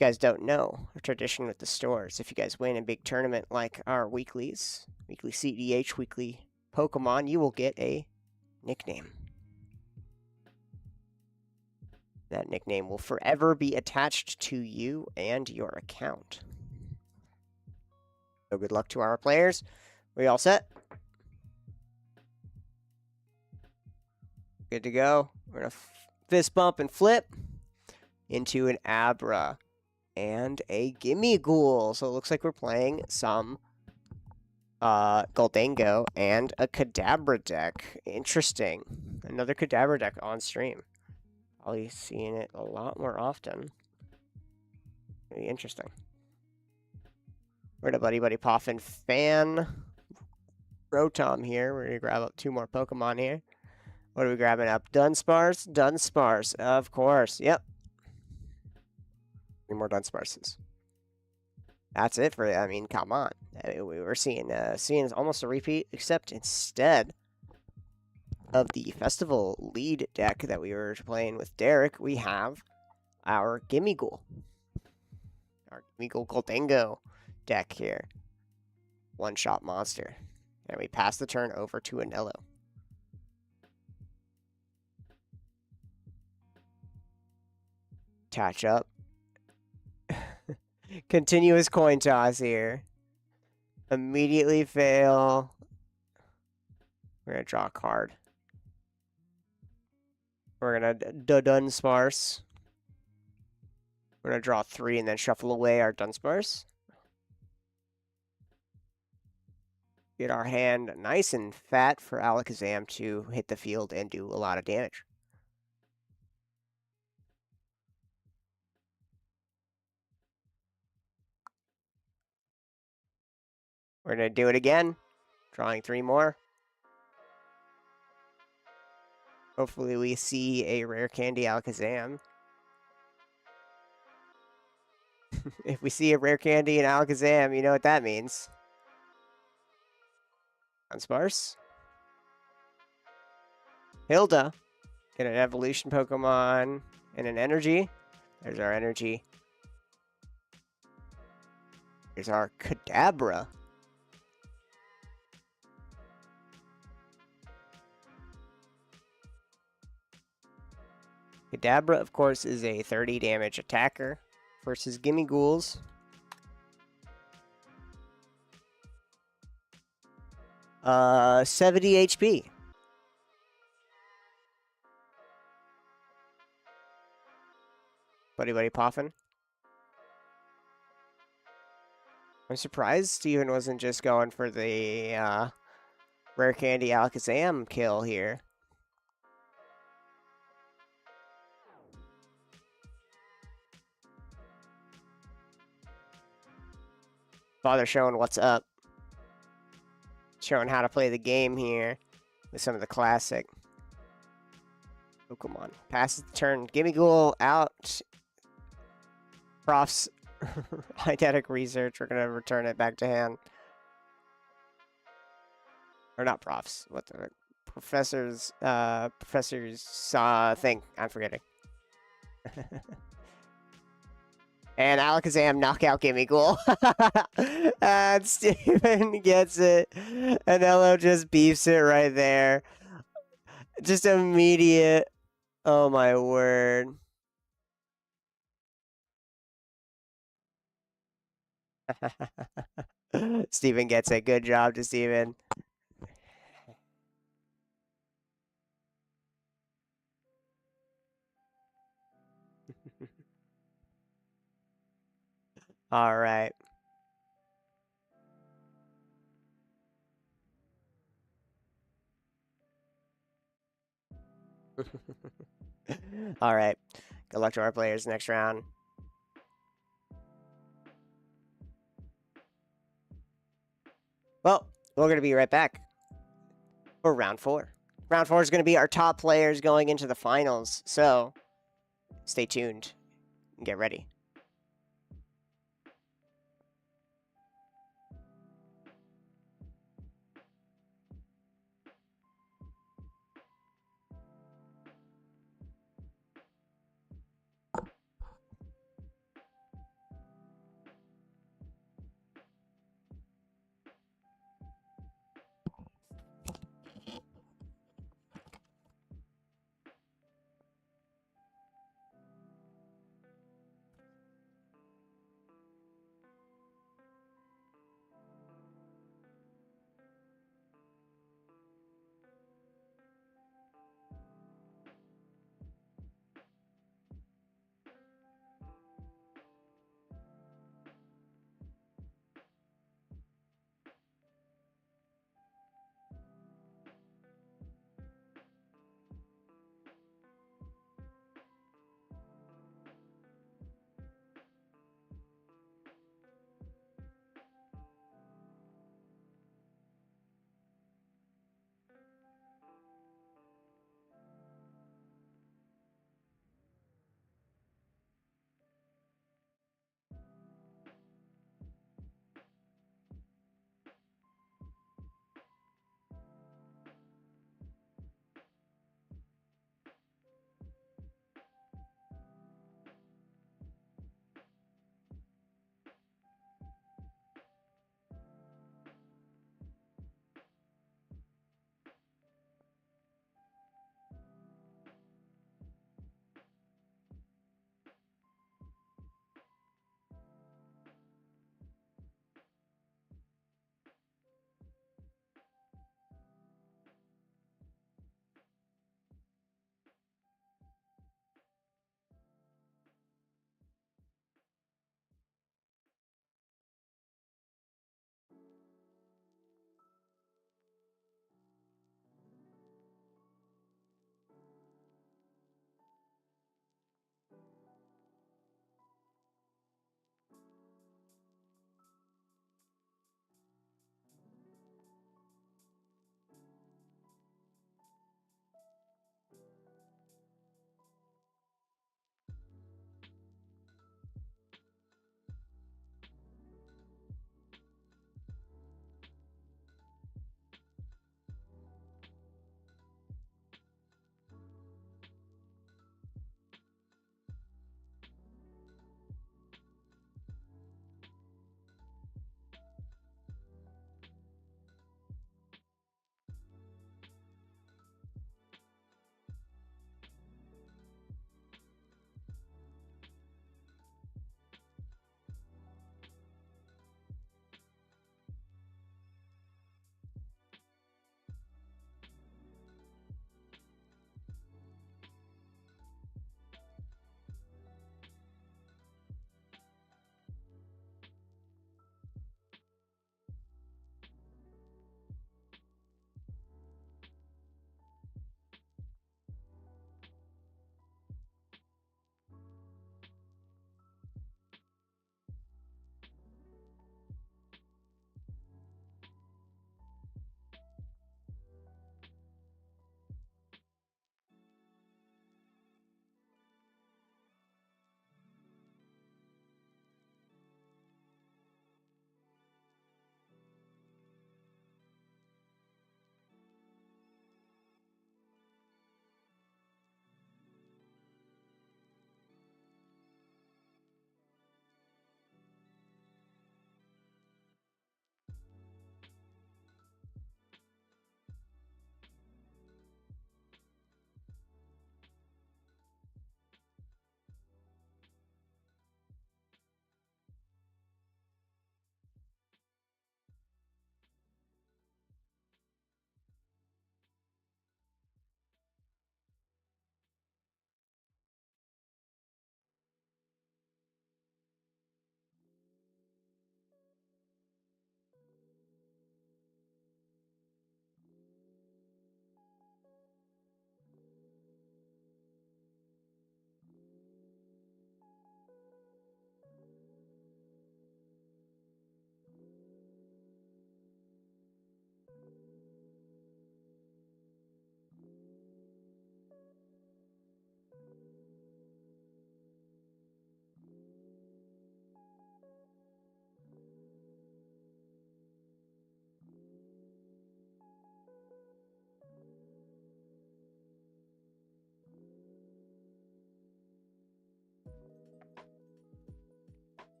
You guys don't know a tradition with the stores. If you guys win a big tournament like our weeklies, weekly CDH, weekly Pokemon, you will get a nickname. That nickname will forever be attached to you and your account. So good luck to our players. We all set? Good to go. We're going to fist bump and flip into an Abra and a Gimmighoul. So it looks like we're playing some Gholdengo and a Kadabra deck. Interesting. Another Kadabra deck on stream. Probably seeing it a lot more often. Very interesting. We're gonna Buddy Poffin fan Rotom here. We're gonna grab up 2 more Pokemon here. What are we grabbing up? Dunsparce? Dunsparce, of course. Yep. 3 more Dunsparces. That's it for it. I mean, come on. I mean, we were seeing almost a repeat, except instead of the festival lead deck that we were playing with Derek, we have our Gimmighoul. Our Gimmighoul Gholdengo deck here. One-shot monster. And we pass the turn over to Anello. Attach up. Continuous coin toss here. Immediately fail. We're going to draw a card. We're going to Dunsparce. We're going to draw 3 and then shuffle away our Dunsparce. Get our hand nice and fat for Alakazam to hit the field and do a lot of damage. We're going to do it again. Drawing 3 more. Hopefully we see a rare candy Alakazam. If we see a rare candy in Alakazam, you know what that means. Dunsparce. Hilda. Get an evolution Pokemon and an energy. There's our energy. Here's our Kadabra. Kadabra, of course, is a 30 damage attacker versus Gimmighouls. Uh, 70 HP. Buddy Poffin. I'm surprised Steven wasn't just going for the rare candy Alakazam kill here. Father showing what's up. Showing how to play the game here with some of the classic Pokemon. Passes the turn. Gimmighoul out. Prof's eidetic research. We're going to return it back to hand. Or not Prof's. What the Professor's thing. I'm forgetting. And Alakazam knockout Gimmighoul. And Steven gets it. Anello just beefs it right there. Just immediate. Oh my word. Steven gets it. Good job to Steven. All right. All right. Good luck to our players next round. Well, we're going to be right back for round 4. Round 4 is going to be our top players going into the finals. So stay tuned and get ready.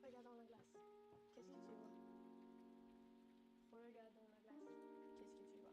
Regarde dans la glace. Qu'est-ce que tu vois? Regarde dans la glace. Qu'est-ce que tu vois?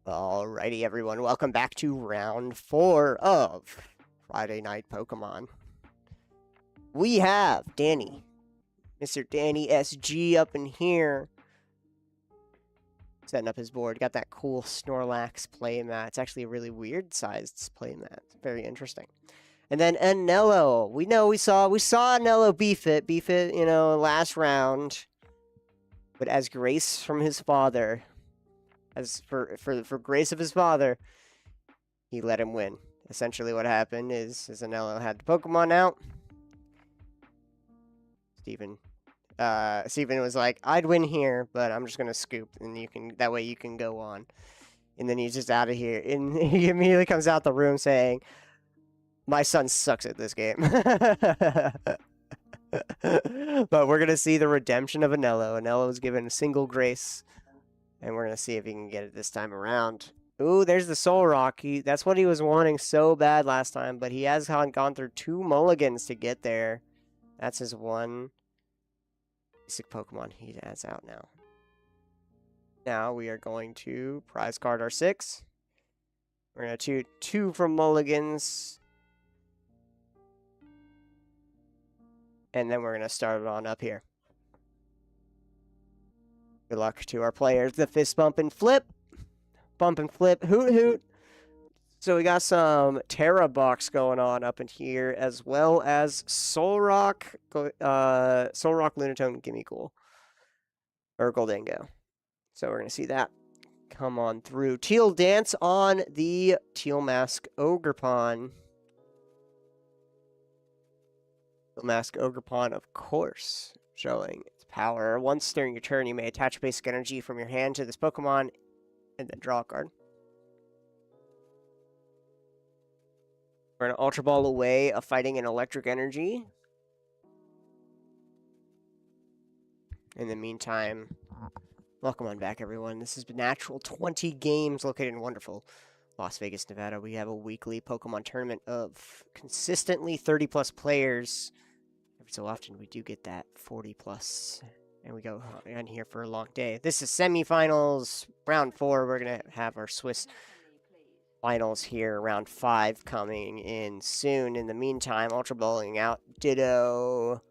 Alrighty, everyone. Welcome back to round 4 of Friday Night Pokemon. We have Danny, Mr. Danny SG up in here, setting up his board. Got that cool Snorlax playmat. It's actually a really weird sized playmat. Very interesting. And then Anello. We saw Anello beef it, last round. But as grace from his father, as for grace of his father, he let him win. Essentially what happened is Anello had the Pokemon out. Steven was like, I'd win here, but I'm just gonna scoop, and that way you can go on. And then he's just out of here. And he immediately comes out the room saying, my son sucks at this game. But we're gonna see the redemption of Anello. Anello was given a single grace. And we're going to see if he can get it this time around. Ooh, there's the Solrock. That's what he was wanting so bad last time. But he has gone through 2 mulligans to get there. That's his one basic Pokemon he has out now. Now we are going to prize card our 6. We're going to choose 2 from mulligans. And then we're going to start it on up here. Good luck to our players. The fist bump and flip. Bump and flip. Hoot hoot. So we got some Terra Box going on up in here, as well as Solrock, Lunatone, Gimmighoul, or Goldango. So we're going to see that come on through. Teal Dance on the Teal Mask Ogerpon. Teal Mask Ogerpon, of course, showing power. Once during your turn, you may attach basic energy from your hand to this Pokemon and then draw a card. We're going to Ultra Ball away a fighting and electric energy. In the meantime, welcome on back, everyone. This has been Natural 20 Games located in wonderful Las Vegas, Nevada. We have a weekly Pokemon tournament of consistently 30-plus players. Every so often, we do get that 40-plus, and we go on here for a long day. This is semifinals, round 4. We're going to have our Swiss finals here, round 5 coming in soon. In the meantime, Ultra Balling out Ditto,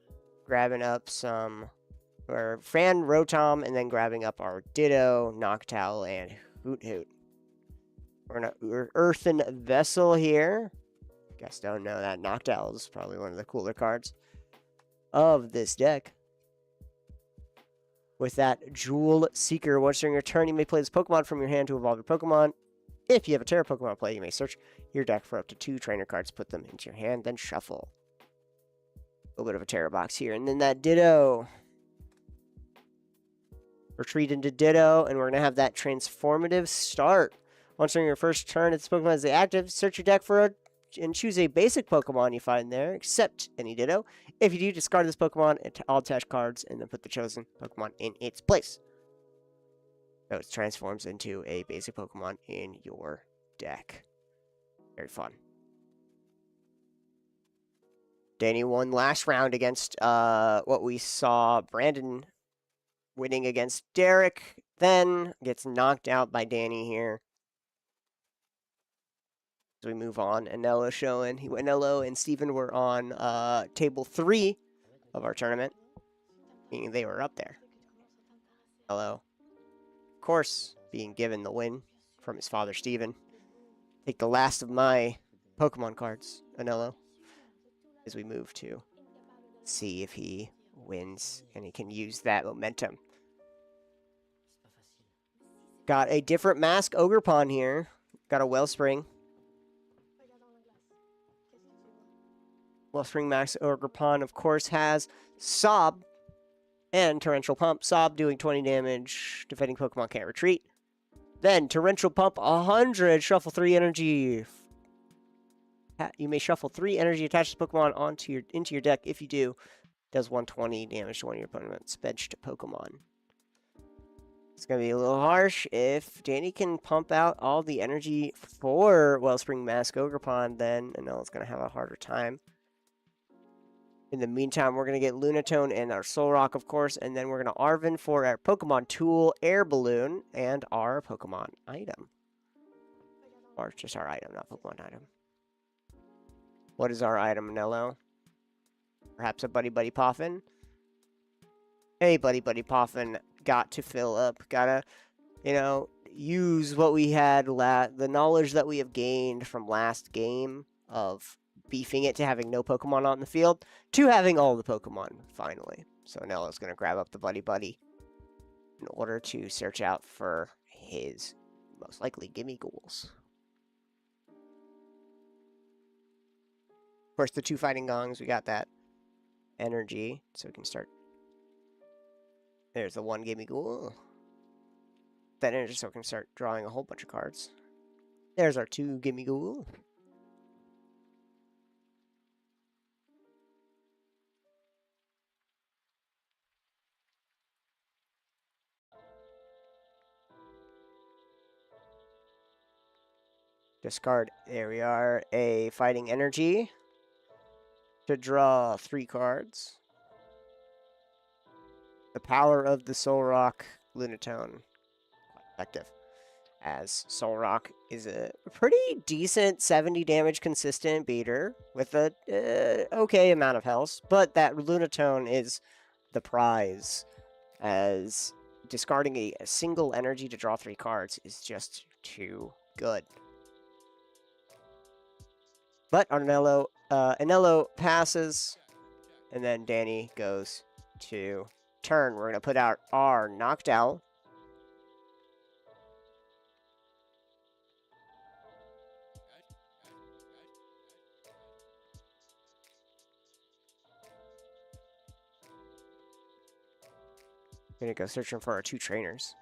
grabbing up some, or Fran Rotom, and then grabbing up our Ditto, Noctowl, and Hoot Hoot. We're going to Earthen Vessel here. Guess don't know that Noctowl is probably one of the cooler cards of this deck. With that Jewel Seeker, once during your turn, you may play this Pokemon from your hand to evolve your Pokemon. If you have a Terra Pokemon play, you may search your deck for up to 2 trainer cards, put them into your hand, then shuffle. A little bit of a Terra box here. And then that Ditto. Retreat into Ditto, and we're going to have that transformative start. Once during your first turn, if this Pokemon is active, search your deck for and choose a basic Pokemon you find there, except any Ditto. If you do, discard this Pokemon and all attached cards, and then put the chosen Pokemon in its place. So it transforms into a basic Pokemon in your deck. Very fun. Danny won last round against what we saw Brandon winning against Derek. Then gets knocked out by Danny here. As we move on, Anello showing. Anello and Steven were on table 3 of our tournament. Meaning they were up there. Anello, of course, being given the win from his father, Steven. Take the last of my Pokemon cards, Anello, as we move to see if he wins and he can use that momentum. Got a different mask Ogerpon here. Got a Wellspring. Wellspring Max Ogerpon, of course, has Sob and Torrential Pump. Sob doing 20 damage. Defending Pokemon can't retreat. Then Torrential Pump 100. Shuffle 3 energy. You may shuffle 3 energy attached to Pokemon into your deck. If you do, it does 120 damage to one of your opponent's benched Pokemon. It's going to be a little harsh. If Danny can pump out all the energy for Wellspring Mask Ogerpon, then Anello's going to have a harder time. In the meantime, we're going to get Lunatone and our Solrock, of course, and then we're going to Arven for our Pokemon Tool, Air Balloon, and our Pokemon item. Or just our item, not Pokemon item. What is our item, Nello? Perhaps a Buddy Buddy Poffin? Hey, Buddy Buddy Poffin, got to fill up. Gotta, you know, use what we had, the knowledge that we have gained from last game of beefing it to having no Pokemon on the field to having all the Pokemon, finally. So Nello's gonna grab up the Buddy Buddy in order to search out for his most likely Gimme Ghouls. Of course, the 2 Fighting Gongs, we got that energy, so we can start. There's the 1 Gimme Ghoul. That energy, so we can start drawing a whole bunch of cards. There's our 2 Gimme Ghoul. Discard. There we are. A Fighting Energy to draw 3 cards. The power of the Solrock Lunatone. Quite effective. As Solrock is a pretty decent 70 damage consistent beater with a okay amount of health, but that Lunatone is the prize, as discarding a single energy to draw 3 cards is just too good. But Anello passes, and then Danny goes to turn. We're going to put out our Noctowl. Going to go searching for our 2 trainers.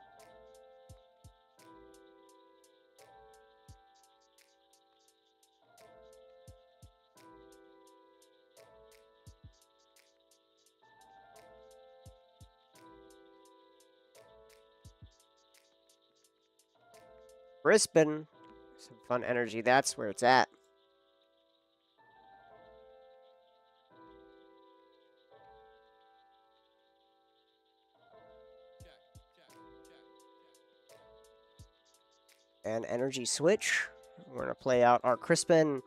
Brisbane. Some fun energy. That's where it's at. And energy switch. We're going to play out our Crispin.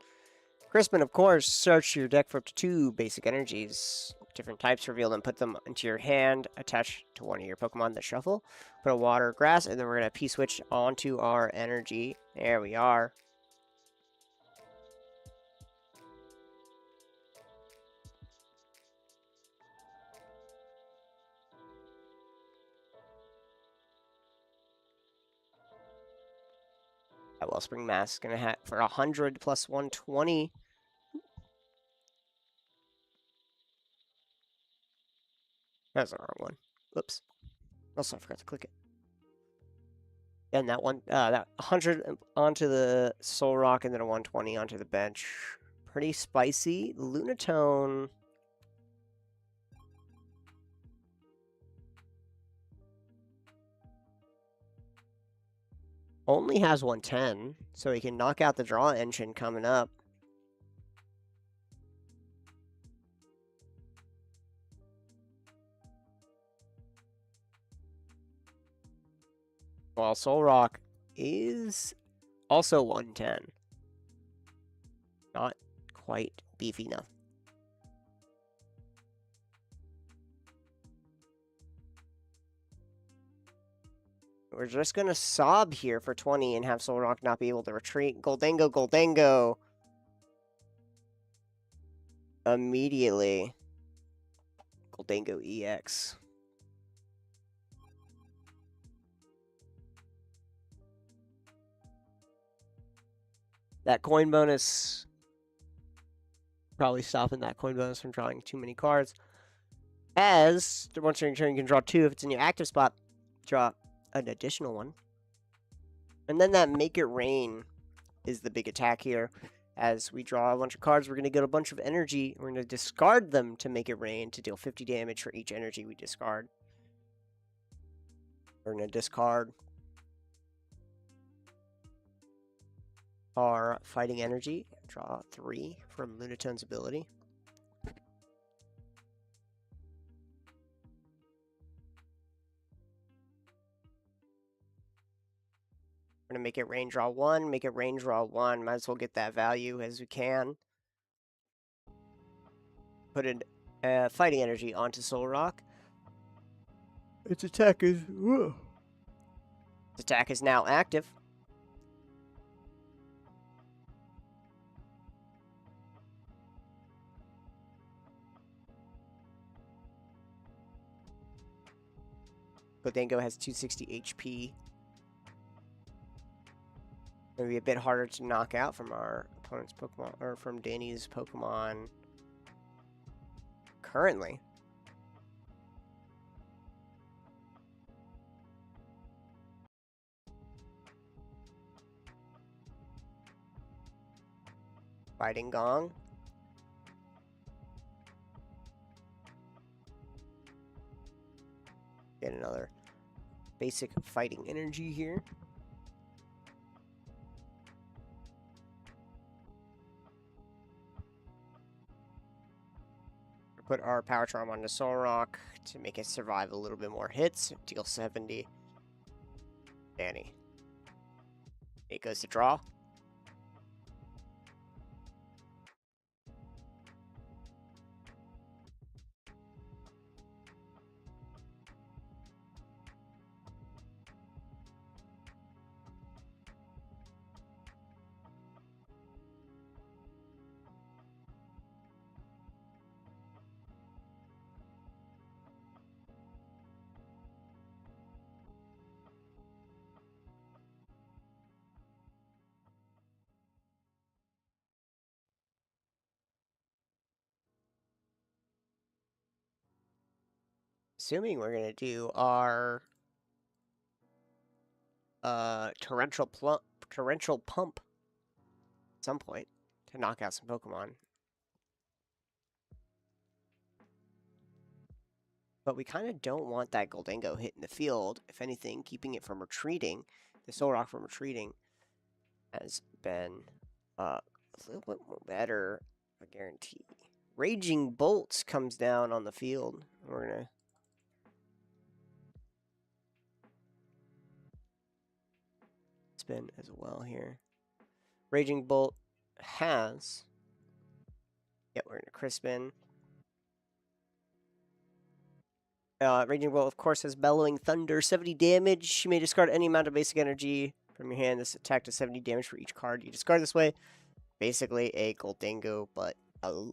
Crispin, of course, search your deck for up to 2 basic energies. Different types, reveal them, put them into your hand, attach to one of your Pokemon that shuffle. Put a water, grass, and then we're going to P-switch onto our energy. There we are. That Wellspring Mask is going to have for 100 plus 120. That's the wrong one. Oops. Also, I forgot to click it. And that one, that 100 onto the Solrock, and then a 120 onto the bench. Pretty spicy. Lunatone. Only has 110, so he can knock out the draw engine coming up. While Solrock is also 110. Not quite beefy enough. We're just going to sob here for 20 and have Solrock not be able to retreat. Goldango, Goldango. Immediately. Goldango EX. That coin bonus, probably stopping that coin bonus from drawing too many cards. As, once you're in turn, you can draw 2. If it's in your active spot, draw an additional 1. And then that Make It Rain is the big attack here. As we draw a bunch of cards, we're going to get a bunch of energy. We're going to discard them to Make It Rain to deal 50 damage for each energy we discard. We're going to discard our Fighting Energy. Draw 3 from Lunatone's ability. We're We're going to make it rain draw 1, make it rain draw 1. Might as well get that value as we can. Put in fighting energy onto Solrock. Its attack is now active. Gholdengo has 260 HP. It'll be a bit harder to knock out from our opponent's Pokemon, or from Danny's Pokemon currently. Fighting Gong. Get another basic fighting energy here. Put our Power Charm onto Solrock to make it survive a little bit more hits. Deal 70. Danny. It goes to draw. Assuming we're going to do our torrential pump at some point to knock out some Pokemon. But we kind of don't want that Gholdengo hitting the field. If anything, keeping it from retreating, the Solrock from retreating, has been a little bit more better, I guarantee. Raging Bolts comes down on the field. We're going to spin as well here. Raging Bolt has... Yep, we're going to Crispin. Raging Bolt, of course, has Bellowing Thunder, 70 damage. You may discard any amount of basic energy from your hand. This attack does 70 damage for each card you discard this way. Basically a Gholdengo, but a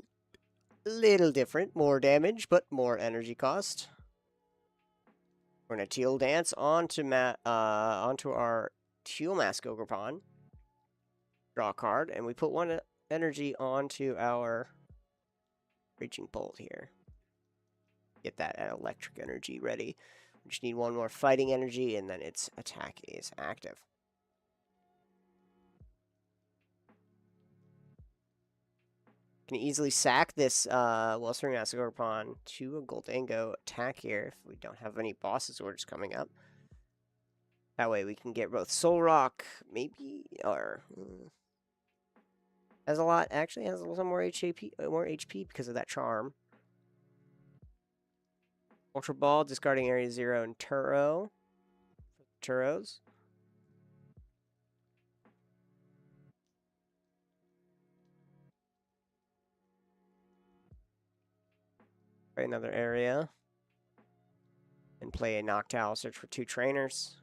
little different. More damage, but more energy cost. We're going to Teal Dance onto our Teal Mask Ogerpon. Draw a card, and we put 1 energy onto our Raging Bolt here. Get that electric energy ready. We just need 1 more fighting energy, and then its attack is active. Can easily sack this Wellspring Mask Ogerpon to a Gholdengo attack here if we don't have any bosses orders coming up. That way we can get both Solrock, maybe, or has a lot. Actually, has a little more HP because of that charm. Ultra Ball, discarding Area 0 and Turo. Turos. Play another area. And play a Noctowl, search for 2 trainers.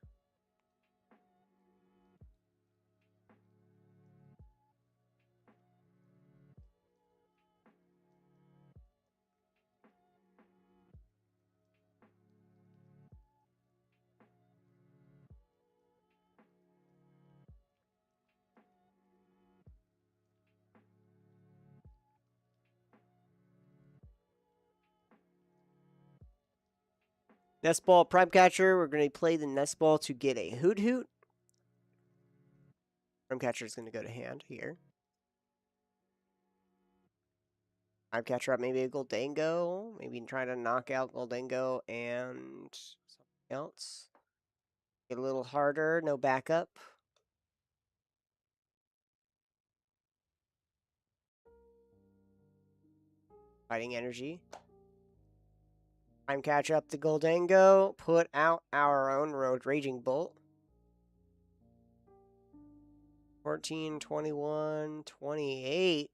Nest Ball, Prime Catcher. We're going to play the Nest Ball to get a Hoot Hoot. Prime Catcher is going to go to hand here. Prime Catcher up, maybe a Gholdengo. Maybe try to knock out Gholdengo and something else. Get a little harder, no backup. Fighting Energy. Prime Catcher up the Gholdengo. Put out our own Raging Bolt. 14, 21, 28.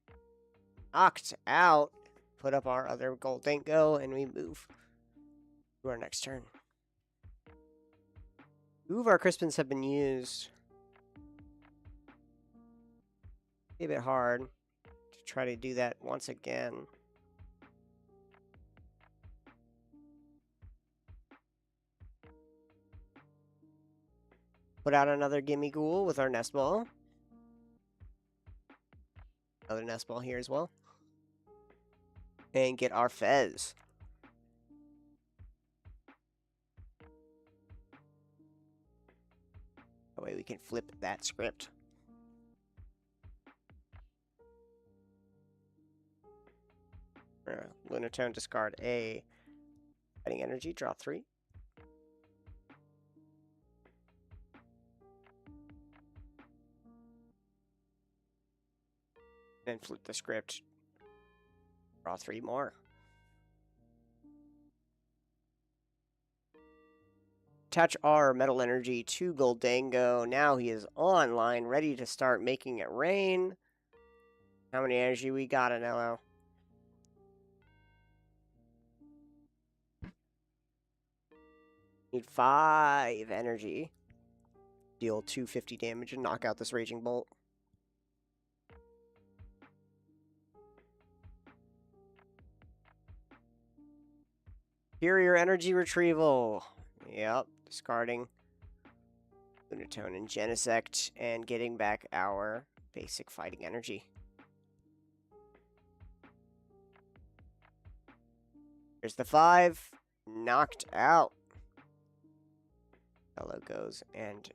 Knocked out. Put up our other Goldengo, and we move to our next turn. Two of our Crispins have been used. Be a bit hard to try to do that once again. Put out another Gimme Ghoul with our Nest Ball. Another Nest Ball here as well. And get our Fez. That way we can flip that script. Lunatone, discard a Fighting Energy, draw 3. Then flip the script, draw 3 more. Attach our Metal Energy to Goldango. Now he is online, ready to start making it rain. How many energy we got, Anello? Need 5 energy. Deal 250 damage and knock out this Raging Bolt. Superior Energy Retrieval. Yep, discarding Lunatone and Genesect and getting back our basic fighting energy. Here's the 5. Knocked out. Fellow goes and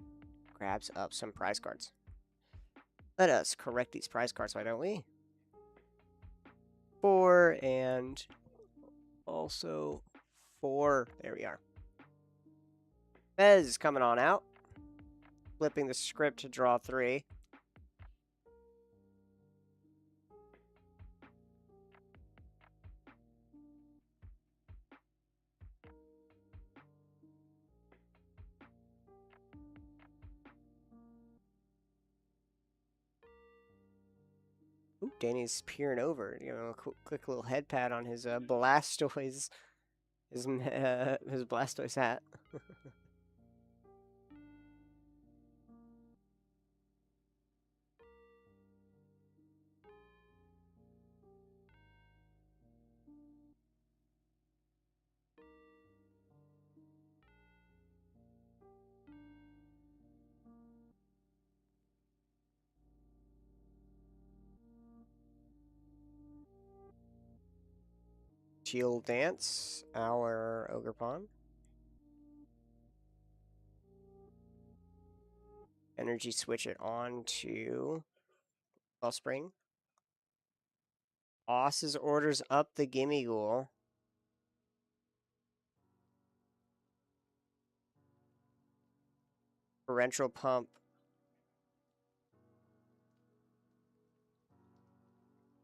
grabs up some prize cards. Let us correct these prize cards, why don't we? 4 and also 4. There we are. Fez coming on out. Flipping the script to draw 3. Ooh, Danny's peering over. You know, a quick little head pat on his Blastoise, his Blastoise hat. Shield Dance, our Ogerpon. Energy switch it on to Wellspring. Boss's orders up the Gimme Ghoul. Torrential Pump.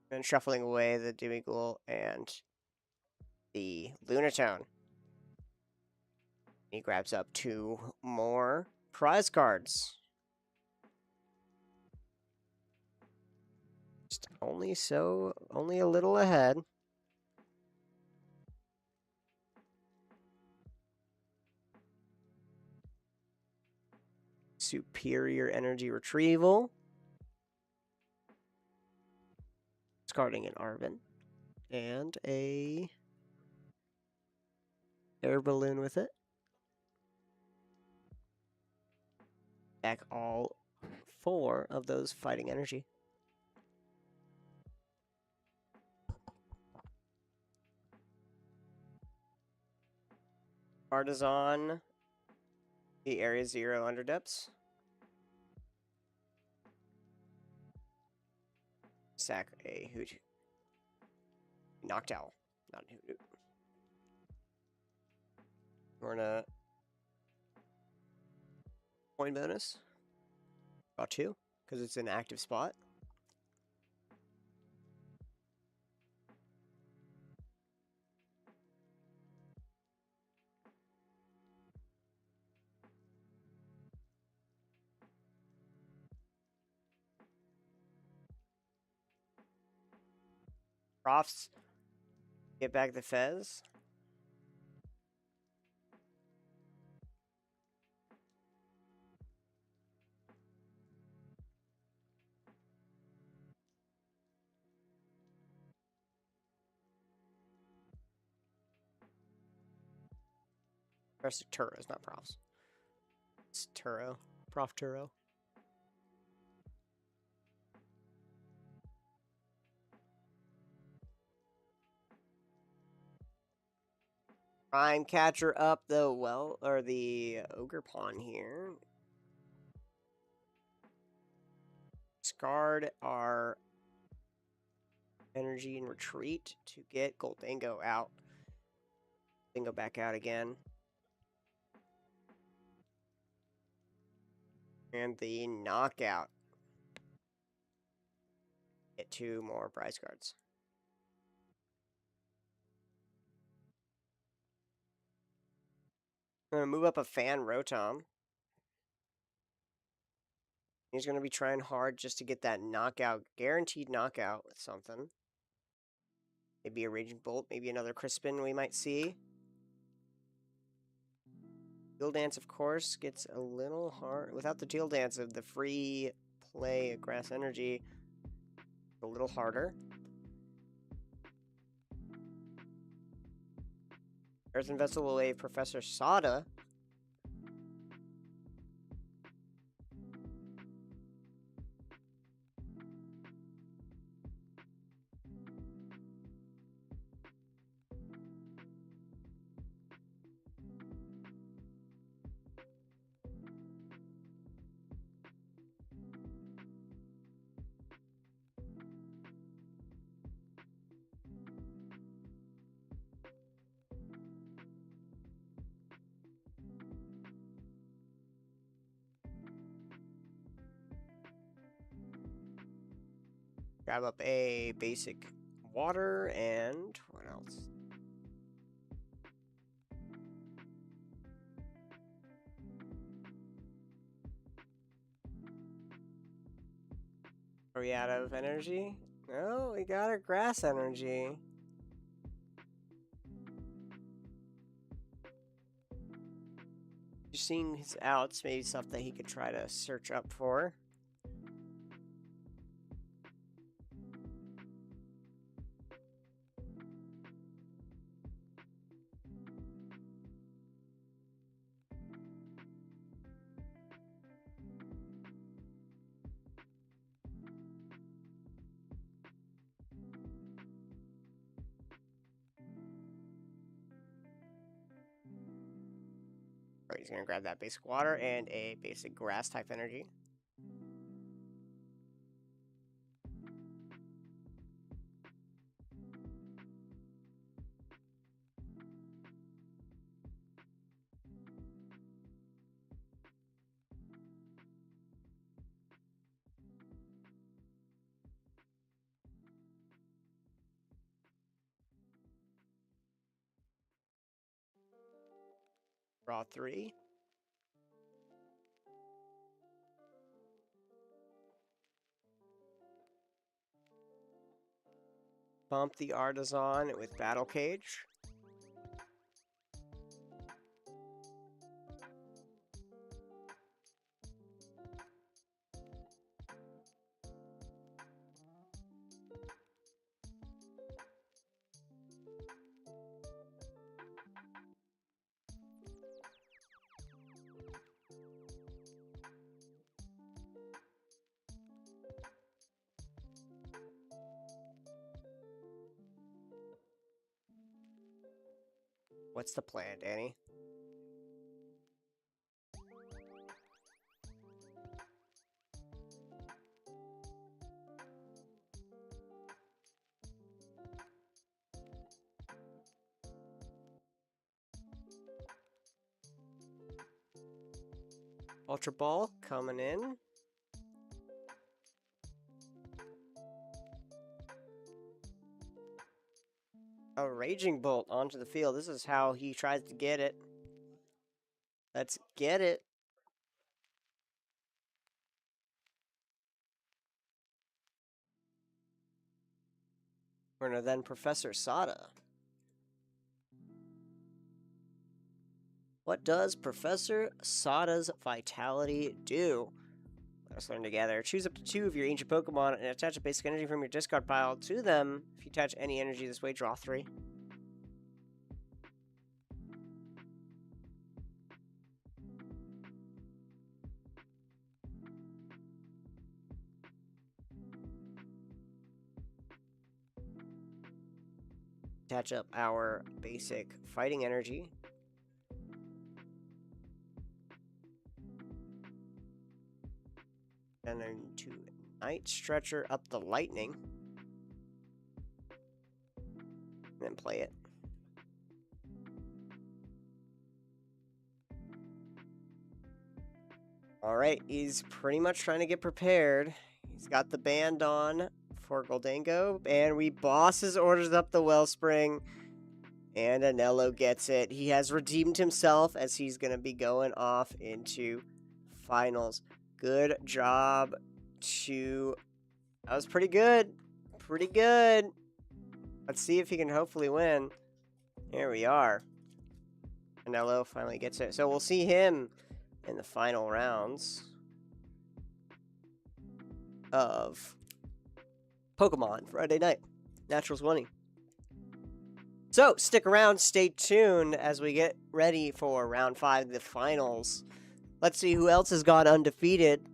And shuffling away the Gimme Ghoul and the Lunatone. He grabs up 2 more prize cards. Just only a little ahead. Superior Energy Retrieval. Discarding an Arven. And a air balloon with it. Back all 4 of those fighting energy. Artisan, the Area 0 Underdepths. Sack a Hoot. Knocked Owl, not a Hoot. We're gonna coin bonus. Draw 2, because it's an active spot. Profs, get back the Fez. Rest of Turos, not Profs. It's Turo. Prof Turo. Prime catcher up the the ogre pawn here. Discard our energy and retreat to get Goldango out. Then go back out again. And the knockout. Get 2 more prize cards. I'm going to move up a Fan Rotom. He's going to be trying hard just to get that knockout, guaranteed knockout with something. Maybe a Raging Bolt, maybe another Crispin we might see. Teal Dance, of course, gets a little hard. Without the Teal Dance of the free play Grass Energy, a little harder. Earthen Vessel will wave Professor Sada. Grab up a basic water and what else? Are we out of energy? No, we got a grass energy. Just seeing his outs, maybe stuff that he could try to search up for. Right, he's gonna grab that basic water and a basic grass type energy. Draw 3. Bump the Artisan with Battle Cage. What's the plan, Danny? Ultra Ball coming in. A Raging Bolt onto the field. This is how he tries to get it. Let's get it. We're gonna then Professor Sada. What does Professor Sada's Vitality do? Let us learn together. Choose up to 2 of your ancient Pokemon and attach a basic energy from your discard pile to them. If you attach any energy this way, draw 3. Attach up our basic fighting energy. And then to Night Stretcher up the lightning. And then play it. Alright, he's pretty much trying to get prepared. He's got the band on for Goldango, and we boss his orders up the Wellspring, and Anello gets it. He has redeemed himself as he's going to be going off into finals. Good job to... That was pretty good. Pretty good. Let's see if he can hopefully win. Here we are. Anello finally gets it. So we'll see him in the final rounds of Pokemon Friday night. Naturals 20. So stick around, stay tuned as we get ready for round 5, the finals. Let's see who else has gone undefeated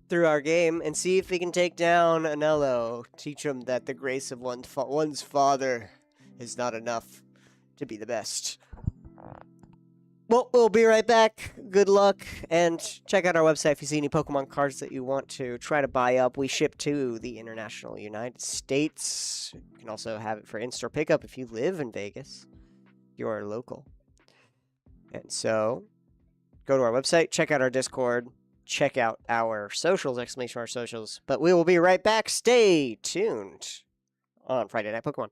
through our game and see if we can take down Anello. Teach him that the grace of one's father is not enough to be the best. Well, we'll be right back. Good luck, and check out our website if you see any Pokemon cards that you want to try to buy up. We ship to the international United States. You can also have it for in-store pickup if you live in Vegas. You're local. And so, go to our website, check out our Discord, check out our socials, exclamation our socials. But we will be right back. Stay tuned on Friday Night Pokemon.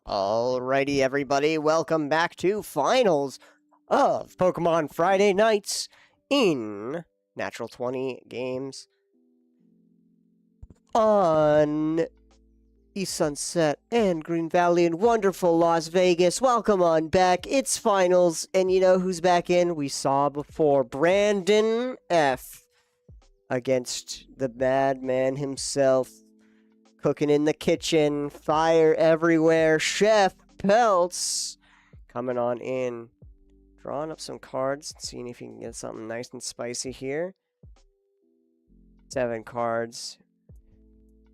Alrighty, everybody, welcome back to finals of Pokemon Friday Nights in Natural 20 games on East Sunset and Green Valley in wonderful Las Vegas. Welcome on back. It's finals, and you know who's back in? We saw before Brandon F. against the madman himself. Cooking in the kitchen, fire everywhere. Chef Peltz coming on in. Drawing up some cards, seeing if he can get something nice and spicy here. 7 cards.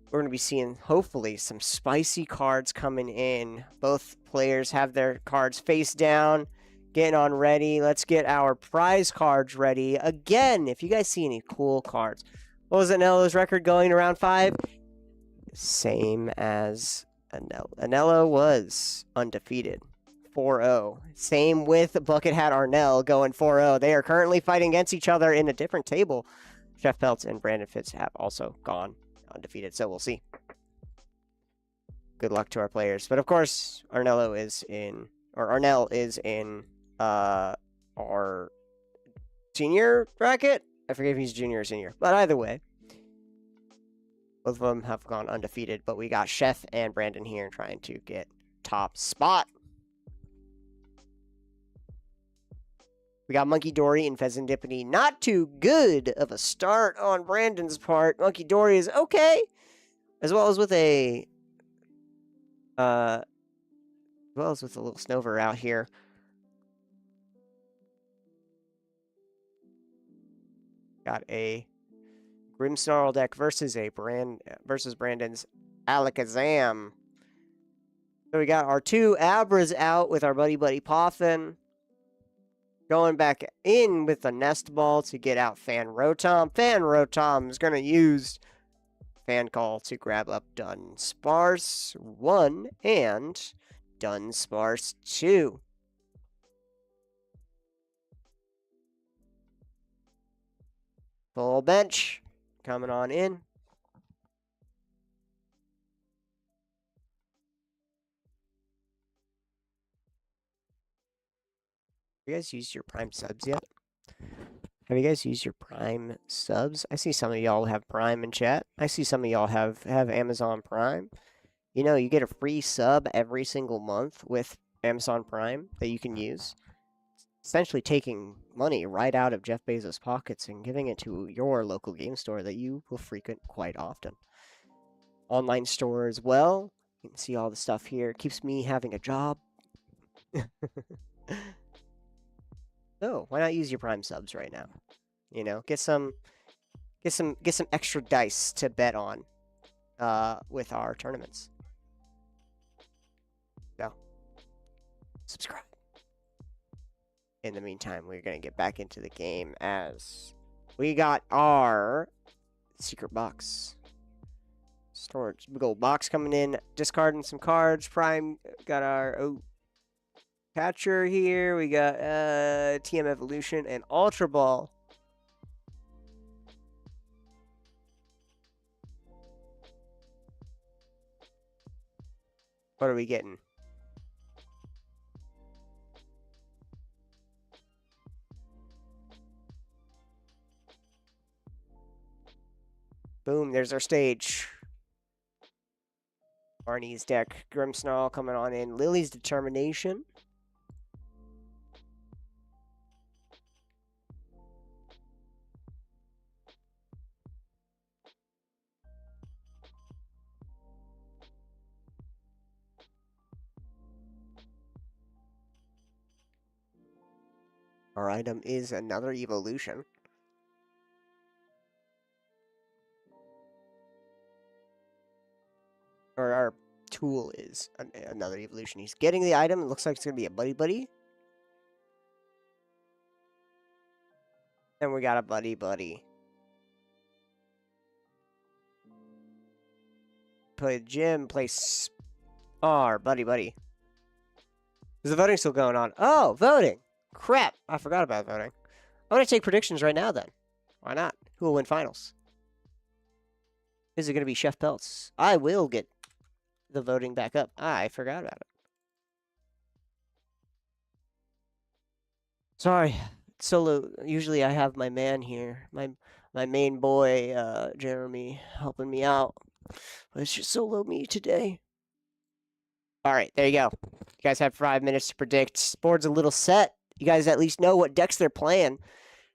We're going to be seeing, hopefully, some spicy cards coming in. Both players have their cards face down, getting on ready. Let's get our prize cards ready. Again, if you guys see any cool cards. What was Anello's record going around 5? Same as Anello. Anello was undefeated. 4-0. Same with Bucket Hat Arnell going 4-0. They are currently fighting against each other in a different table. Chef Peltz and Brandon Fitz have also gone undefeated, so we'll see. Good luck to our players. But of course, Arnell is in our senior bracket. I forget if he's junior or senior. But either way, both of them have gone undefeated, but we got Chef and Brandon here trying to get top spot. We got Monkey Dory and Pheasantipity. Not too good of a start on Brandon's part. Monkey Dory is okay, as well as with a little Snover out here. Got a Grimmsnarl deck versus Brandon's Alakazam. So we got our 2 Abras out with our buddy Poffin. Going back in with the Nest Ball to get out Fan Rotom. Fan Rotom is going to use Fan Call to grab up Dunsparce 1 and Dunsparce 2. Full bench coming on in. Have you guys used your Prime subs yet? Have you guys used your Prime subs? I see some of y'all have Prime in chat. I see some of y'all have Amazon Prime. You know, you get a free sub every single month with Amazon Prime that you can use. Essentially taking money right out of Jeff Bezos' pockets and giving it to your local game store that you will frequent quite often. Online store as well. You can see all the stuff here. It keeps me having a job. So why not use your Prime subs right now? You know, get some extra dice to bet on with our tournaments. So subscribe. In the meantime, we're gonna get back into the game as we got our secret box. Storage big old box coming in, discarding some cards. Prime got our catcher here. We got TM Evolution and Ultra Ball. What are we getting? Boom, there's our stage. Barney's deck. Grimmsnarl coming on in. Lily's Determination. Our item is another evolution. Or our tool is another evolution. He's getting the item. It looks like it's going to be a Buddy Buddy. And we got a Buddy Buddy. Play Gym, play our Buddy Buddy. Is the voting still going on? Oh, voting! Crap, I forgot about voting. I'm going to take predictions right now then. Why not? Who will win finals? Is it going to be Chef Peltz? I will get the voting back up. I forgot about it. Sorry, solo. Usually I have my man here, my main boy, Jeremy, helping me out. But it's just solo me today. All right, there you go. You guys have 5 minutes to predict. Board's a little set. You guys at least know what decks they're playing.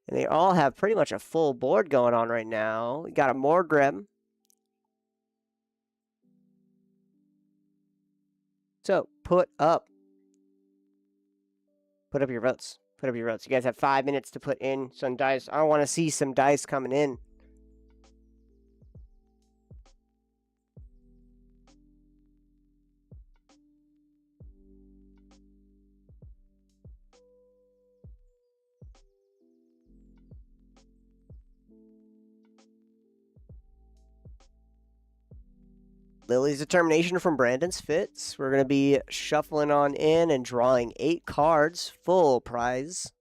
And they all have pretty much a full board going on right now. We got a Morgrem. So, put up your votes. Put up your votes. You guys have 5 minutes to put in some dice. I want to see some dice coming in. Lily's Determination from Brandon's Fits. We're going to be shuffling on in and drawing 8 cards, full prize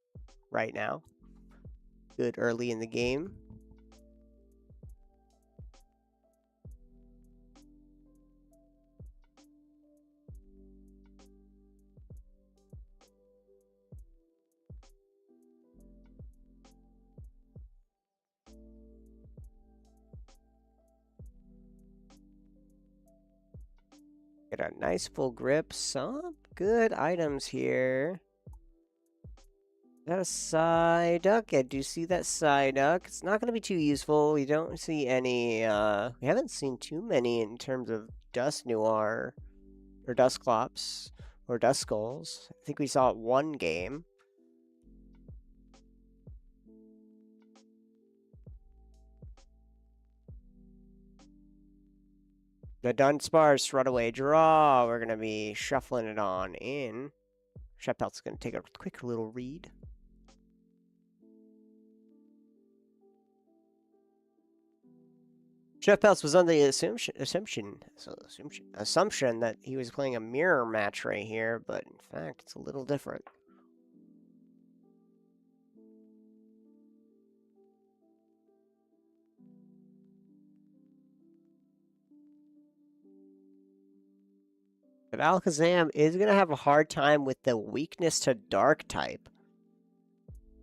right now. Good early in the game. Get a nice full grip. Some good items here. Is that a Psyduck? I do see that Psyduck. It's not going to be too useful. We don't see any, we haven't seen too many in terms of Dusknoir, or Dusclops, or Duskulls. I think we saw it one game. The Dunsparce Runaway Draw. We're going to be shuffling it on in. Chef-Pelt's going to take a quick little read. Chef-Peltz was under the assumption that he was playing a mirror match right here, but in fact, it's a little different. But Alakazam is going to have a hard time with the weakness to Dark type.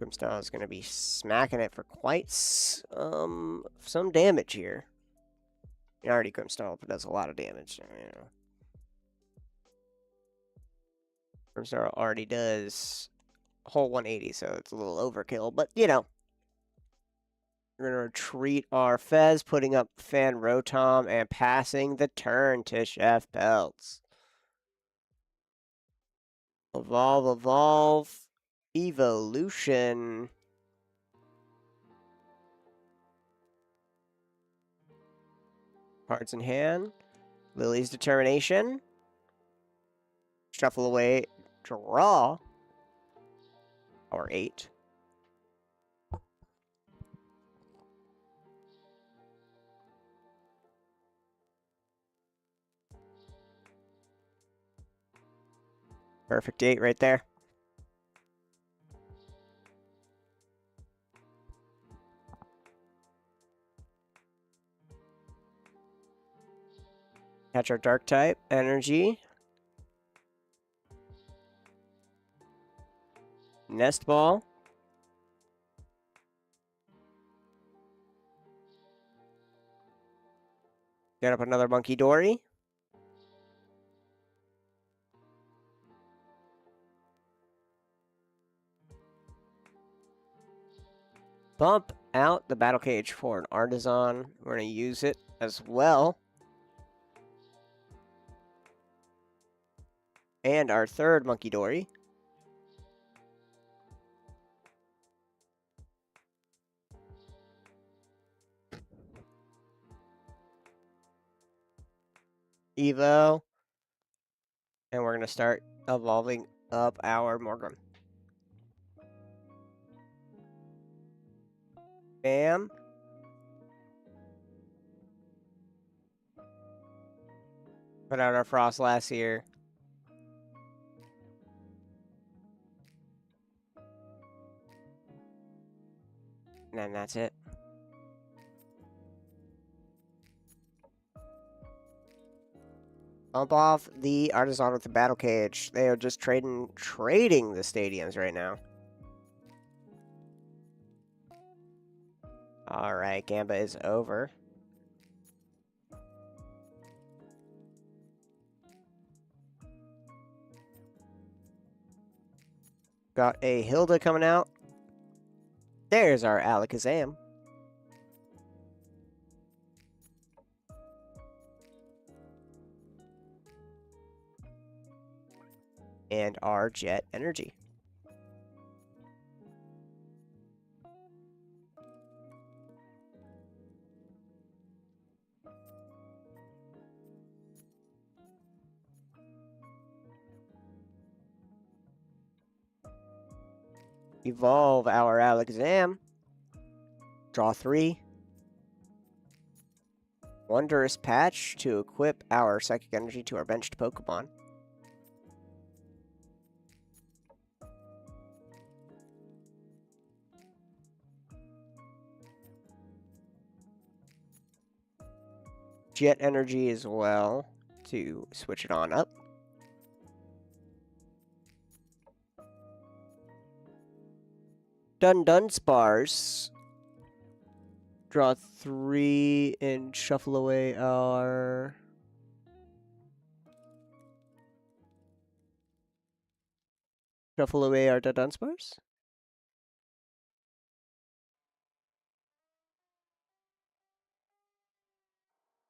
Grimmsnarl is going to be smacking it for quite some damage here. Already Grimmsnarl does a lot of damage. You know. Grimmsnarl already does a whole 180, so it's a little overkill. But, you know. We're going to retreat our Fez, putting up Fan Rotom, and passing the turn to Chef-Peltz. Evolve. Evolution. Cards in hand. Lily's Determination. Shuffle away. Draw. Or 8. Perfect 8 right there. Catch our Dark type, Energy. Nest Ball. Get up another Monkey Dory. Bump out the Battle Cage for an Artisan. We're going to use it as well. And our third Monkey Dory. Evo. And we're going to start evolving up our Morgrem. Bam. Put out our Frostlass here. And then that's it. Bump off the Artisan with the Battle Cage. They are just trading the stadiums right now. Alright, Gamba is over. Got a Hilda coming out. There's our Alakazam. And our Jet Energy. Evolve our Alakazam. Draw 3. Wondrous Patch to equip our Psychic Energy to our benched Pokemon. Jet Energy as well to switch it on up. Dunsparce. Draw 3 and shuffle away our... Shuffle away our Dunsparce?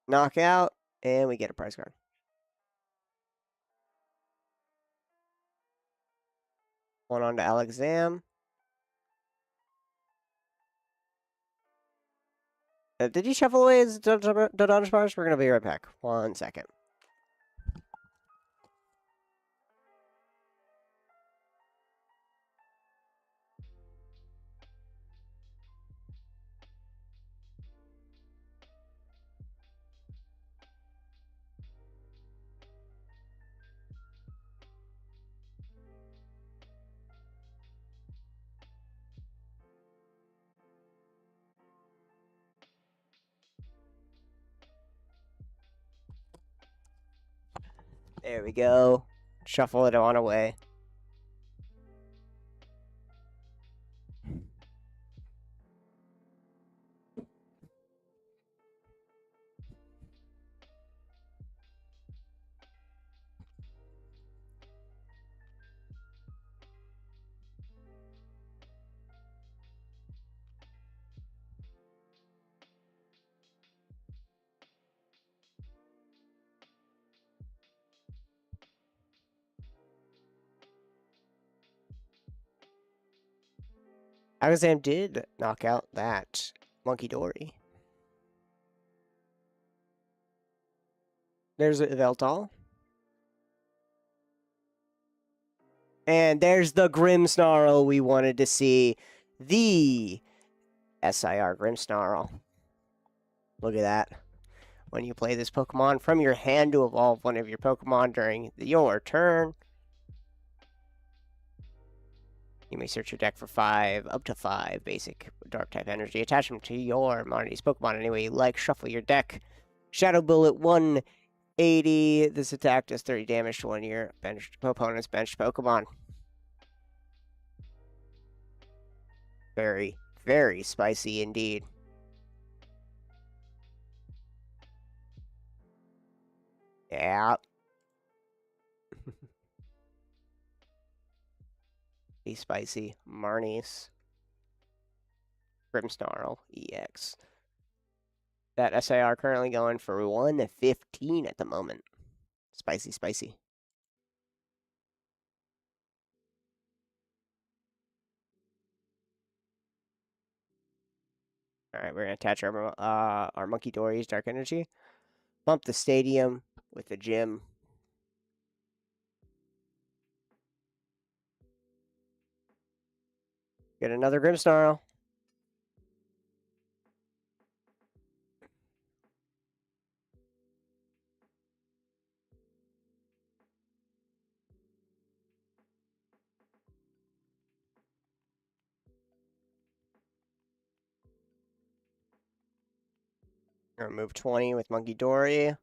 Knockout, and we get a prize card. One on to Alakazam. Did you shuffle away his Dunsparce? We're going to be right back. 1 second. There we go. Shuffle it on away. Alakazam did knock out that Monkey Dory. There's a Veltal. And there's the Grimmsnarl we wanted to see. The SIR Grimmsnarl. Look at that. When you play this Pokemon from your hand to evolve one of your Pokemon during your turn, you may search your deck for up to 5 basic Dark-type energy. Attach them to your Monty's Pokemon any way you like. Shuffle your deck. Shadow Bullet 180. This attack does 30 damage to one of your opponent's benched Pokemon. Very, very spicy indeed. Yeah. Be spicy. Marnies. Grimmsnarl EX. That SIR currently going for 115 at the moment. Spicy, spicy. Alright, we're going to attach our Monkey Dory's Dark Energy. Bump the stadium with the gym. Get another Grimmsnarl. Remove 20 with Monkey Dory.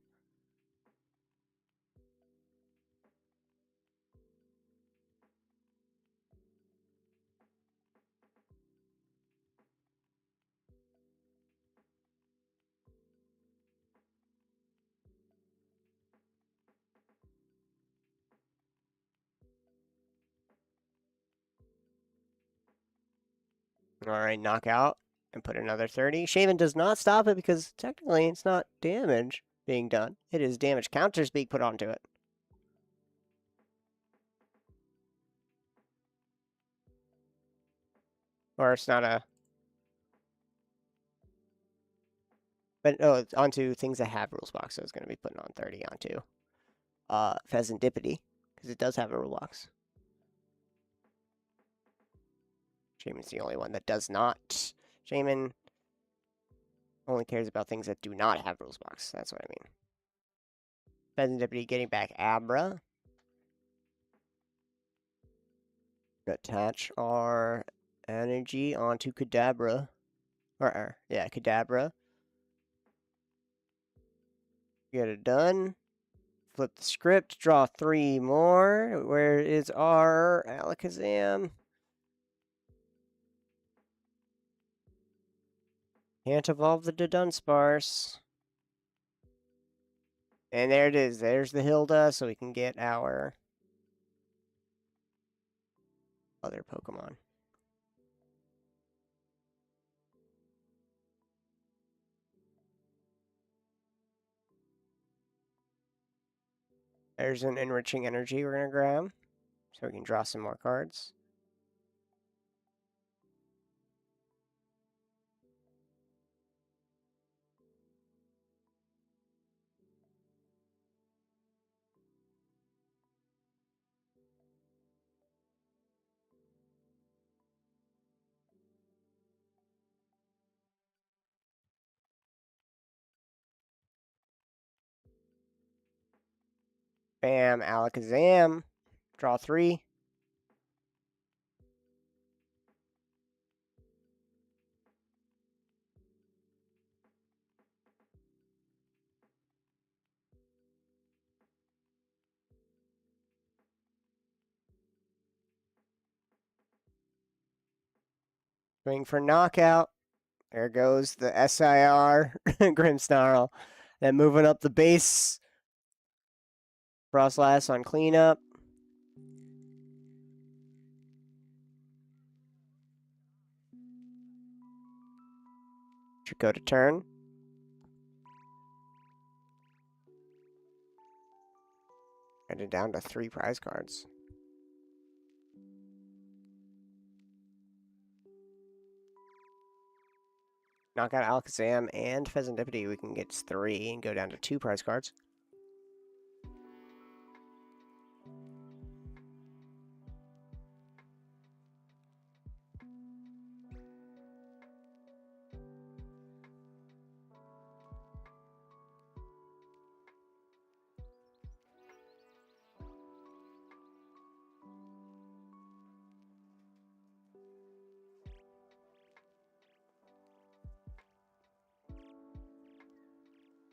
Alright, knockout. And put another 30. Shaman does not stop it because technically it's not damage being done. It is damage counters being put onto it. Or it's not a... But oh, it's onto things that have rules box. So it's going to be putting on 30 onto Pheasantipity. Because it does have a rule box. Shaman's the only one that does not. Shaman only cares about things that do not have rules box. That's what I mean. Pheasantipity getting back Abra. Attach our energy onto Kadabra. Yeah, Kadabra. Get it done. Flip the script. Draw 3 more. Where is our Alakazam? Can't evolve the Dunsparce. And there it is. There's the Hilda, so we can get our other Pokemon. There's an Enriching Energy we're going to grab, so we can draw some more cards. Bam, Alakazam. Draw 3. Swing for knockout. There goes the SIR Grimmsnarl. Then moving up the base. Frostlass on cleanup. Should go to turn. Get it down to 3 prize cards. Knock out Alakazam and Pheasantipity. We can get 3 and go down to 2 prize cards.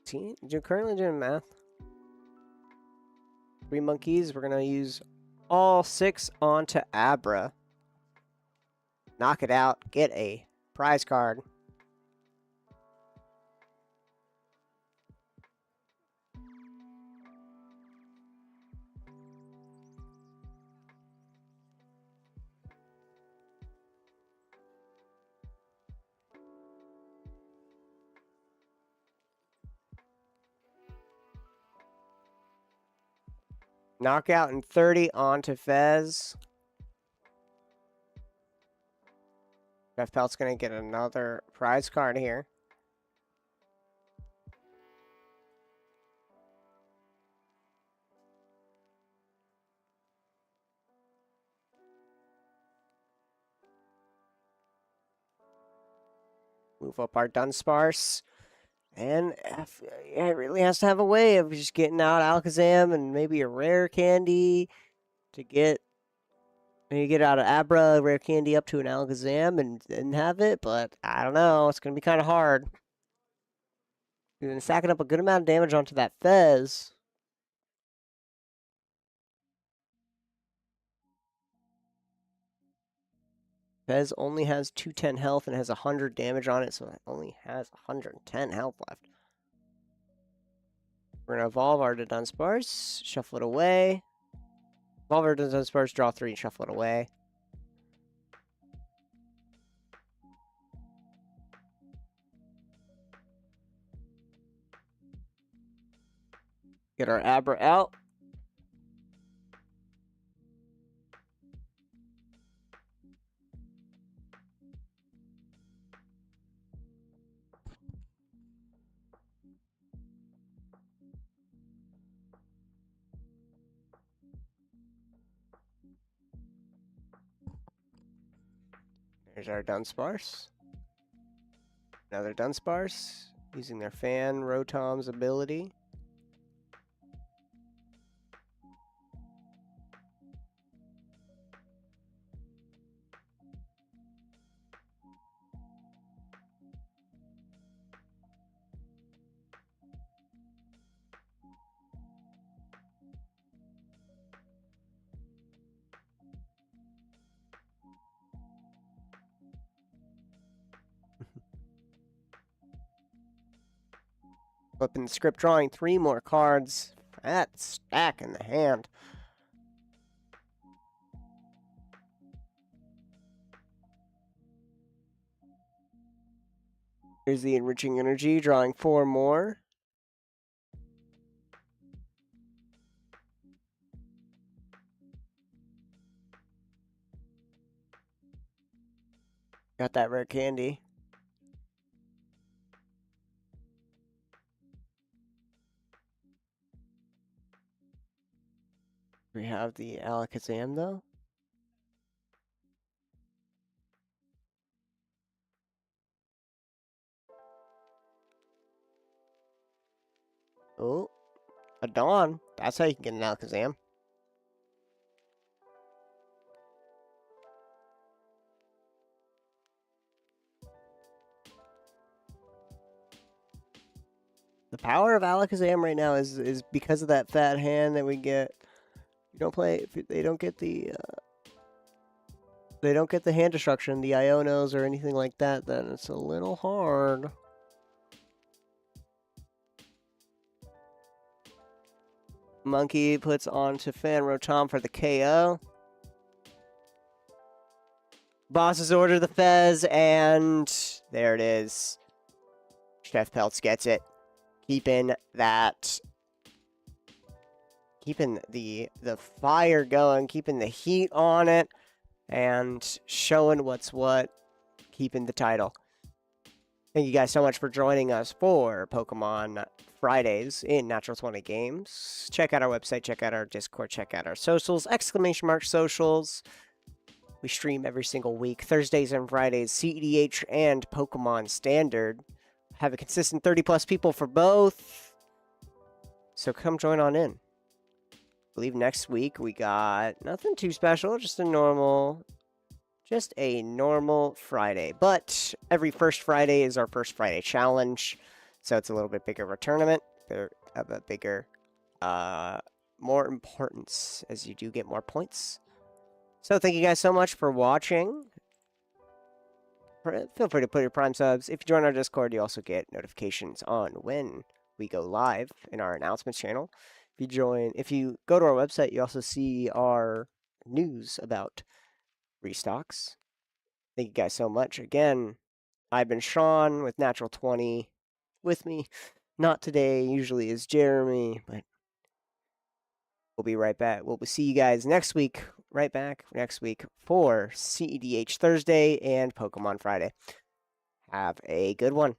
See, you're currently doing math. 3 monkeys. We're going to use all 6 onto Abra. Knock it out. Get a prize card. Knockout and 30 onto Fez. Jeff Pelt's going to get another prize card here. Move up our Dunsparce. And yeah, it really has to have a way of just getting out Alakazam and maybe a rare candy to get. Maybe get out of Abra, a rare candy up to an Alakazam and have it, but I don't know. It's going to be kind of hard. You're going to stacking up a good amount of damage onto that Fez. Fez only has 210 health and has 100 damage on it, so it only has 110 health left. We're going to evolve our Dunsparce, shuffle it away. Evolve our Dunsparce, draw 3, and shuffle it away. Get our Abra out. There's our Dunsparce. Another Dunsparce using their fan Rotom's ability. Flipping the script, drawing 3 more cards. That stack in the hand. Here's the Enriching Energy, drawing 4 more. Got that rare candy. We have the Alakazam, though. Oh, a Dawn. That's how you can get an Alakazam. The power of Alakazam right now is because of that fat hand that we get. You don't play. If they don't get the. They don't get the hand destruction, the Ionos or anything like that. Then it's a little hard. Monkey puts onto Fan Rotom for the KO. Bosses order the Fez, and there it is. Chef Peltz gets it. Keeping that. Keeping the fire going, keeping the heat on it, and showing what's what. Keeping the title. Thank you guys so much for joining us for Pokemon Fridays in Natural 20 Games. Check out our website, check out our Discord, check out our socials, !socials. We stream every single week, Thursdays and Fridays, CEDH and Pokemon Standard. Have a consistent 30 plus people for both. So come join on in. I believe next week we got nothing too special, just a normal Friday. But every first Friday is our first Friday challenge. So it's a little bit bigger of a tournament, of a bigger, more importance as you do get more points. So thank you guys so much for watching. Feel free to put your Prime subs. If you join our Discord, you also get notifications on when we go live in our announcements channel. If you go to our website, you also see our news about restocks. Thank you guys so much. Again, I've been Sean with Natural 20. With me, not today, usually is Jeremy, but we'll be right back. We'll see you guys next week, right back next week for CEDH Thursday and Pokemon Friday. Have a good one.